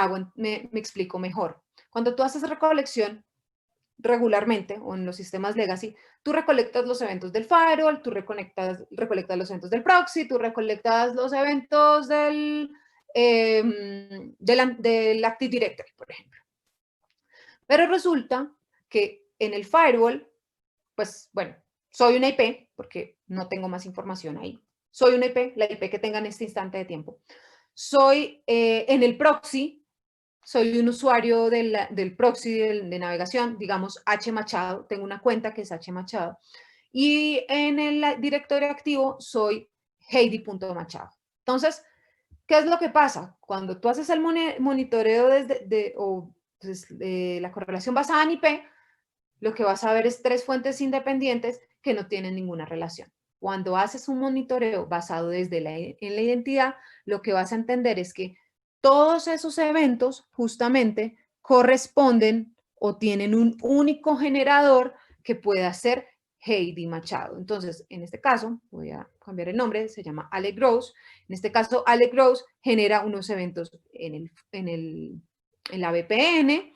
explico mejor. Cuando tú haces recolección regularmente o en los sistemas legacy, tú recolectas los eventos del firewall, tú recolectas los eventos del proxy, tú recolectas los eventos del Active Directory, por ejemplo. Pero resulta que en el firewall, pues bueno, soy una IP, porque no tengo más información ahí. Soy una IP, la IP que tenga en este instante de tiempo. Soy en el proxy, soy un usuario del proxy de navegación, digamos H Machado, tengo una cuenta que es H Machado. Y en el directorio activo soy Heidi.machado. Entonces, ¿qué es lo que pasa? Cuando tú haces el monitoreo la correlación basada en IP, lo que vas a ver es 3 fuentes independientes que no tienen ninguna relación. Cuando haces un monitoreo basado en la identidad, lo que vas a entender es que todos esos eventos justamente corresponden o tienen un único generador que pueda ser Heidi Machado. Entonces, en este caso, voy a cambiar el nombre, se llama Alec Gross. En este caso, Alec Gross genera unos eventos en la VPN,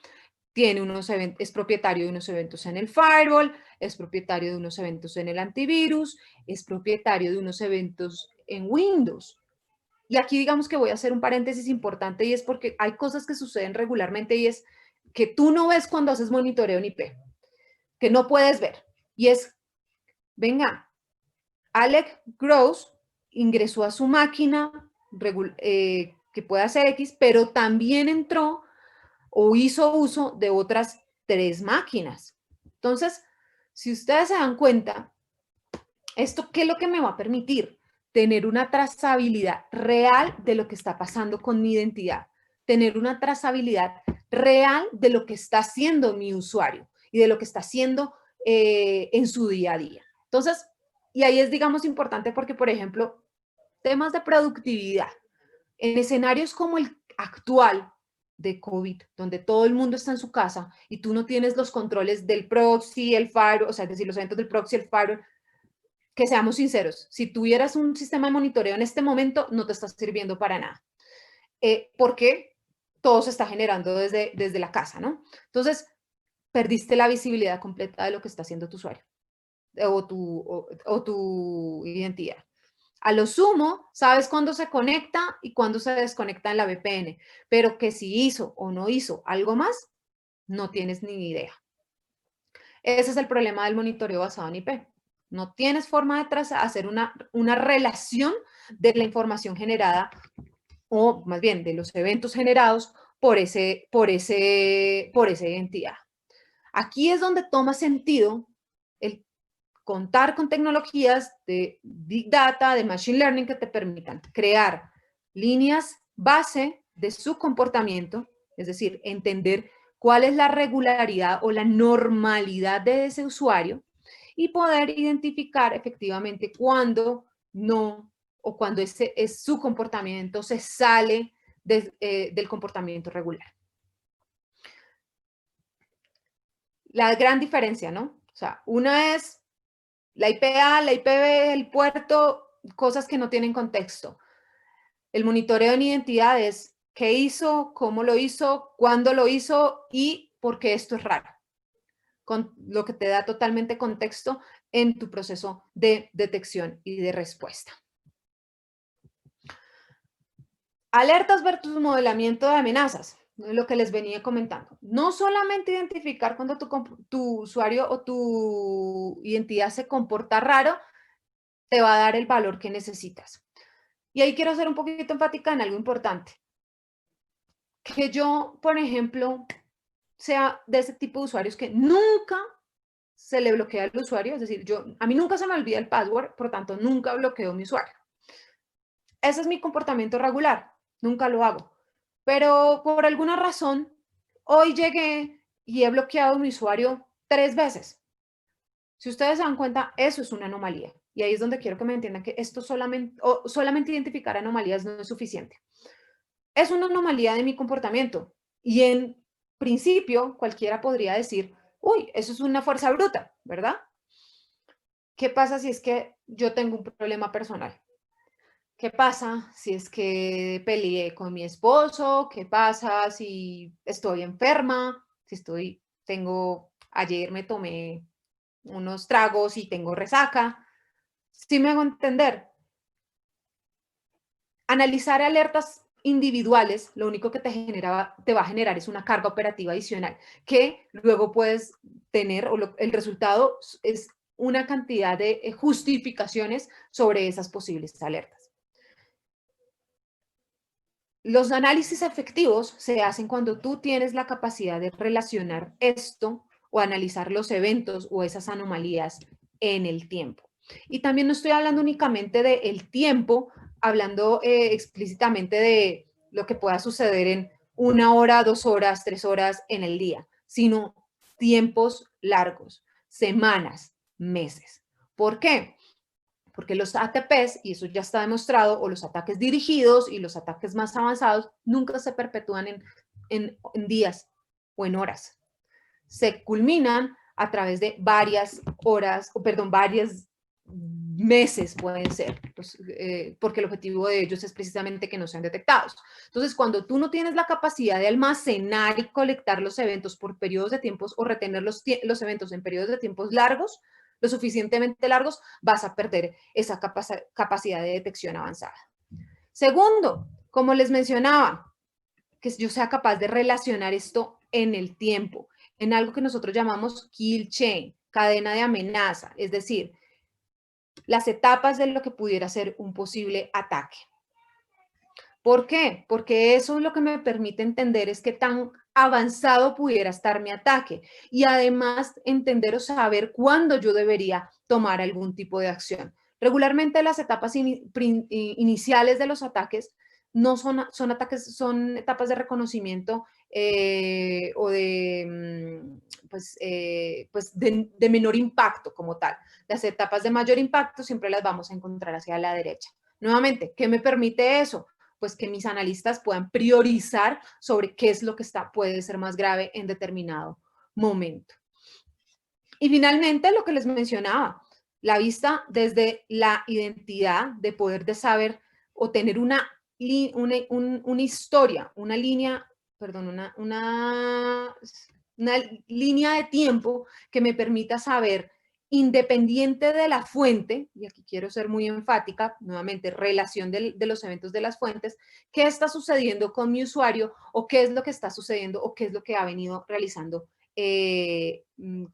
es propietario de unos eventos en el firewall, es propietario de unos eventos en el antivirus, es propietario de unos eventos en Windows. Y aquí digamos que voy a hacer un paréntesis importante y es porque hay cosas que suceden regularmente y es que tú no ves cuando haces monitoreo en IP, que no puedes ver. Y es, venga, Alec Gross ingresó a su máquina que que pueda ser X, pero también entró o hizo uso de otras 3 máquinas. Entonces, si ustedes se dan cuenta, ¿esto qué es lo que me va a permitir? Tener una trazabilidad real de lo que está pasando con mi identidad, tener una trazabilidad real de lo que está haciendo mi usuario y de lo que está haciendo en su día a día. Entonces, y ahí es, digamos, importante porque, por ejemplo, temas de productividad, en escenarios como el actual de COVID, donde todo el mundo está en su casa y tú no tienes los controles del proxy, el firewall, o sea, es decir, los eventos del proxy, el firewall, que seamos sinceros, si tuvieras un sistema de monitoreo en este momento, no te está sirviendo para nada. Porque todo se está generando desde la casa, ¿no? Entonces, perdiste la visibilidad completa de lo que está haciendo tu usuario o tu identidad. A lo sumo, sabes cuándo se conecta y cuándo se desconecta en la VPN, pero que si hizo o no hizo algo más, no tienes ni idea. Ese es el problema del monitoreo basado en IP. No tienes forma de hacer una relación de la información generada, o más bien de los eventos generados por esa identidad. Aquí es donde toma sentido el contar con tecnologías de Big Data, de Machine Learning que te permitan crear líneas base de su comportamiento, es decir, entender cuál es la regularidad o la normalidad de ese usuario y poder identificar efectivamente cuándo no o cuando su comportamiento se sale del comportamiento regular. La gran diferencia, ¿no? O sea, una es la IP-A, la IP-B, el puerto, cosas que no tienen contexto. El monitoreo en identidad es qué hizo, cómo lo hizo, cuándo lo hizo y por qué esto es raro. Con lo que te da totalmente contexto en tu proceso de detección y de respuesta. Alertas versus modelamiento de amenazas, lo que les venía comentando. No solamente identificar cuando tu usuario o tu identidad se comporta raro, te va a dar el valor que necesitas. Y ahí quiero ser un poquito enfática en algo importante. Que yo, por ejemplo, sea de ese tipo de usuarios que nunca se le bloquea al usuario, es decir, a mí nunca se me olvida el password, por tanto, nunca bloqueo mi usuario. Ese es mi comportamiento regular, nunca lo hago. Pero por alguna razón, hoy llegué y he bloqueado a mi usuario 3 veces. Si ustedes se dan cuenta, eso es una anomalía. Y ahí es donde quiero que me entiendan que esto solamente identificar anomalías no es suficiente. Es una anomalía de mi comportamiento. Y en principio, cualquiera podría decir, uy, eso es una fuerza bruta, ¿verdad? ¿Qué pasa si es que yo tengo un problema personal? ¿Qué pasa si es que peleé con mi esposo? ¿Qué pasa si estoy enferma? Ayer me tomé unos tragos y tengo resaca. ¿Sí me hago entender? Analizar alertas individuales, lo único que te va a generar es una carga operativa adicional que luego puedes tener, el resultado es una cantidad de justificaciones sobre esas posibles alertas. Los análisis efectivos se hacen cuando tú tienes la capacidad de relacionar esto o analizar los eventos o esas anomalías en el tiempo. Y también no estoy hablando únicamente del tiempo, hablando explícitamente de lo que pueda suceder en 1 hora, 2 horas, 3 horas en el día, sino tiempos largos, semanas, meses. ¿Por qué? Porque los ATPs, y eso ya está demostrado, o los ataques dirigidos y los ataques más avanzados, nunca se perpetúan en días o en horas. Se culminan a través de varias meses pueden ser, porque el objetivo de ellos es precisamente que no sean detectados. Entonces, cuando tú no tienes la capacidad de almacenar y colectar los eventos por periodos de tiempos o retener los eventos en periodos de tiempos largos, lo suficientemente largos, vas a perder esa capacidad de detección avanzada. Segundo, como les mencionaba, que yo sea capaz de relacionar esto en el tiempo, en algo que nosotros llamamos kill chain, cadena de amenaza, es decir, las etapas de lo que pudiera ser un posible ataque. ¿Por qué? Porque eso es lo que me permite entender es qué tan avanzado pudiera estar mi ataque y además entender o saber cuándo yo debería tomar algún tipo de acción. Regularmente las etapas iniciales de los ataques no son ataques, son etapas de reconocimiento o de, de menor impacto como tal. Las etapas de mayor impacto siempre las vamos a encontrar hacia la derecha. Nuevamente, ¿qué me permite eso? Pues que mis analistas puedan priorizar sobre qué es lo que puede ser más grave en determinado momento. Y finalmente, lo que les mencionaba, la vista desde la identidad, de poder de saber o tener una historia, una línea, perdón, una línea de tiempo que me permita saber, independiente de la fuente, y aquí quiero ser muy enfática, nuevamente, relación de los eventos de las fuentes, qué está sucediendo con mi usuario o qué es lo que está sucediendo o qué es lo que ha venido realizando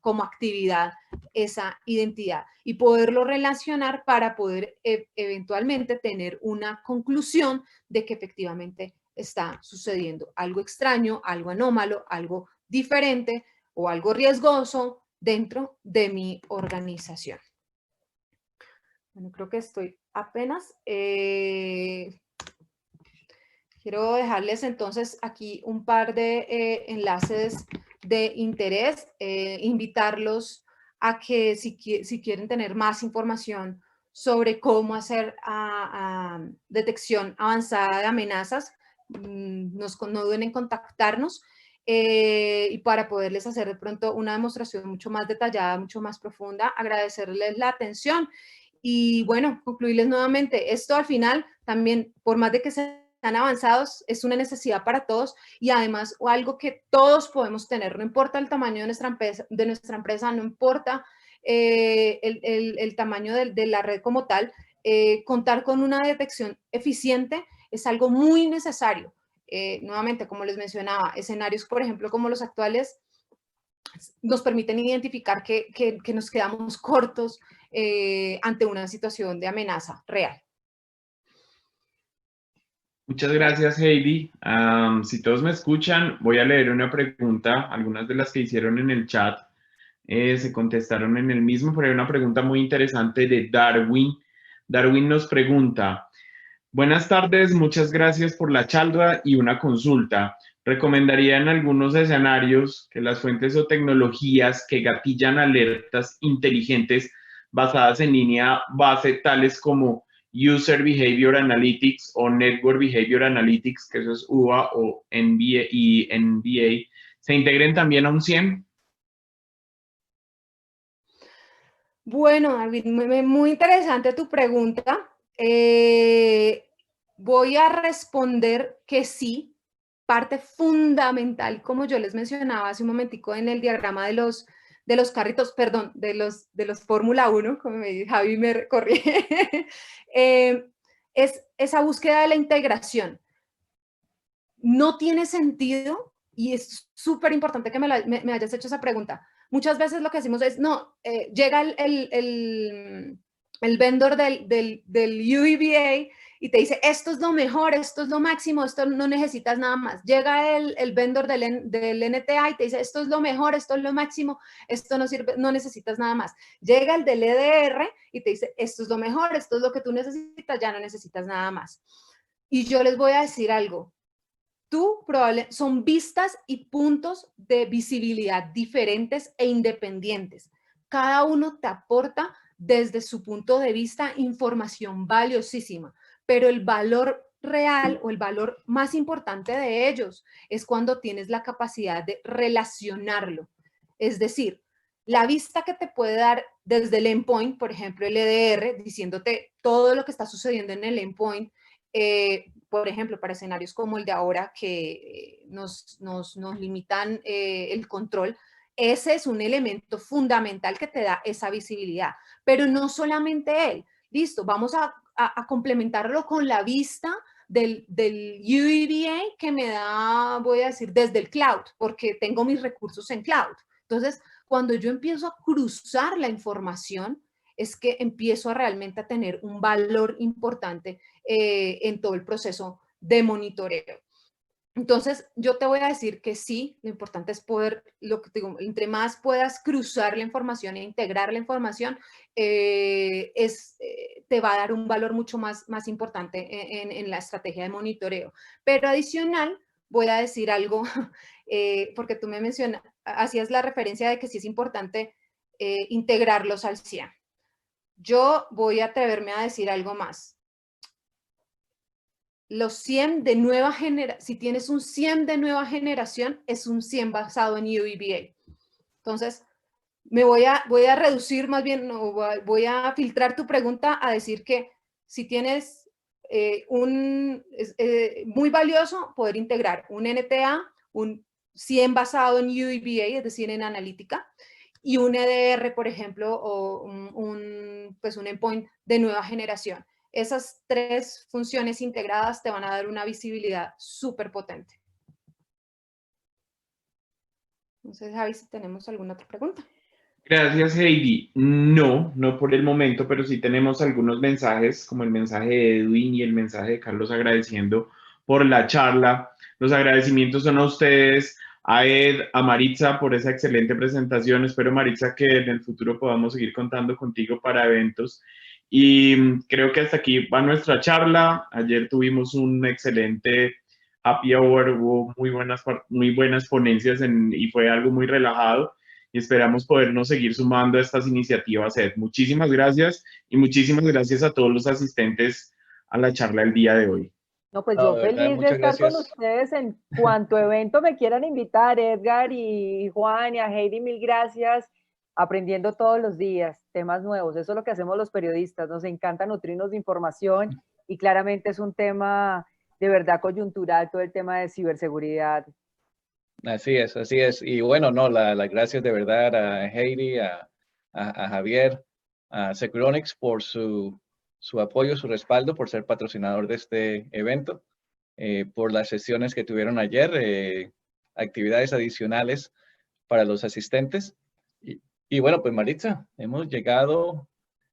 como actividad esa identidad y poderlo relacionar para poder eventualmente tener una conclusión de que efectivamente está sucediendo algo extraño, algo anómalo, algo diferente o algo riesgoso dentro de mi organización. Bueno, creo que estoy apenas... quiero dejarles entonces aquí un par de enlaces de interés, invitarlos a que si quieren tener más información sobre cómo hacer detección avanzada de amenazas, no duden en contactarnos y para poderles hacer de pronto una demostración mucho más detallada, mucho más profunda, agradecerles la atención y bueno, concluirles nuevamente, esto al final también, por más de que sean avanzados, es una necesidad para todos y además algo que todos podemos tener, no importa el tamaño de nuestra empresa, no importa el tamaño de la red como tal, contar con una detección eficiente es algo muy necesario. Nuevamente, como les mencionaba, escenarios, por ejemplo, como los actuales, nos permiten identificar que nos quedamos cortos ante una situación de amenaza real. Muchas gracias, Heidi. Si todos me escuchan, voy a leer una pregunta. Algunas de las que hicieron en el chat se contestaron en el mismo, pero hay una pregunta muy interesante de Darwin. Darwin nos pregunta: buenas tardes, muchas gracias por la charla y una consulta. ¿Recomendarían algunos escenarios que las fuentes o tecnologías que gatillan alertas inteligentes basadas en línea base, tales como User Behavior Analytics o Network Behavior Analytics, que eso es UBA o NBA y NBA, se integren también a un SIEM? Bueno, David, muy interesante tu pregunta. Voy a responder que sí. Parte fundamental, como yo les mencionaba hace un momentico en el diagrama de los carritos, perdón, de los Fórmula 1, como me dice Javi, me corrige, es esa búsqueda de la integración. No tiene sentido, y es súper importante que me hayas hecho esa pregunta. Muchas veces lo que decimos es, no, llega el vendor del UEBA y te dice, esto es lo mejor, esto es lo máximo, esto no necesitas nada más. Llega el vendor del NTA y te dice, esto es lo mejor, esto es lo máximo, esto no sirve, no necesitas nada más. Llega el del EDR y te dice, esto es lo mejor, esto es lo que tú necesitas, ya no necesitas nada más. Y yo les voy a decir algo. Son vistas y puntos de visibilidad diferentes e independientes. Cada uno te aporta desde su punto de vista información valiosísima, pero el valor real o el valor más importante de ellos es cuando tienes la capacidad de relacionarlo. Es decir, la vista que te puede dar desde el endpoint, por ejemplo, el EDR, diciéndote todo lo que está sucediendo en el endpoint, por ejemplo, para escenarios como el de ahora que nos limitan el control, ese es un elemento fundamental que te da esa visibilidad, pero no solamente él. Listo, vamos a complementarlo con la vista del UEBA que me da, voy a decir, desde el cloud, porque tengo mis recursos en cloud. Entonces, cuando yo empiezo a cruzar la información, es que empiezo a realmente a tener un valor importante en todo el proceso de monitoreo. Entonces, yo te voy a decir que sí, lo importante es poder, lo que te digo, entre más puedas cruzar la información e integrar la información, te va a dar un valor mucho más importante en la estrategia de monitoreo. Pero adicional, voy a decir algo, porque tú me mencionas, hacías la referencia de que sí es importante integrarlos al CIEM. Yo voy a atreverme a decir algo más. Los CIEM de nueva generación, si tienes un CIEM de nueva generación, es un CIEM basado en UEBA. Entonces, me voy a reducir más bien, voy a filtrar tu pregunta a decir que si tienes muy valioso poder integrar un NTA, un CIEM basado en UEBA, es decir, en analítica, y un EDR, por ejemplo, o pues un endpoint de nueva generación. Esas tres funciones integradas te van a dar una visibilidad súper potente. Entonces, Javi, si tenemos alguna otra pregunta. Gracias, Heidi. No por el momento, pero sí tenemos algunos mensajes, como el mensaje de Edwin y el mensaje de Carlos agradeciendo por la charla. Los agradecimientos son a ustedes, a Ed, a Maritza por esa excelente presentación. Espero, Maritza, que en el futuro podamos seguir contando contigo para eventos. Y creo que hasta aquí va nuestra charla. Ayer tuvimos un excelente happy hour, hubo muy buenas ponencias y fue algo muy relajado. Y esperamos podernos seguir sumando a estas iniciativas, Ed. Muchísimas gracias y muchísimas gracias a todos los asistentes a la charla del día de hoy. No, pues No, yo de verdad, feliz de muchas estar con gracias. ustedes en cuanto evento me quieran invitar, Edgar y Juan y a Heidi, mil gracias, aprendiendo todos los días, temas nuevos, eso es lo que hacemos los periodistas, nos encanta nutrirnos de información y claramente es un tema de verdad coyuntural, todo el tema de ciberseguridad. Así es, así es. Y bueno, no, las gracias de verdad a Heidi, a Javier, a Securonics por su apoyo, su respaldo, por ser patrocinador de este evento, por las sesiones que tuvieron ayer, actividades adicionales para los asistentes. Y bueno, pues Maritza, hemos llegado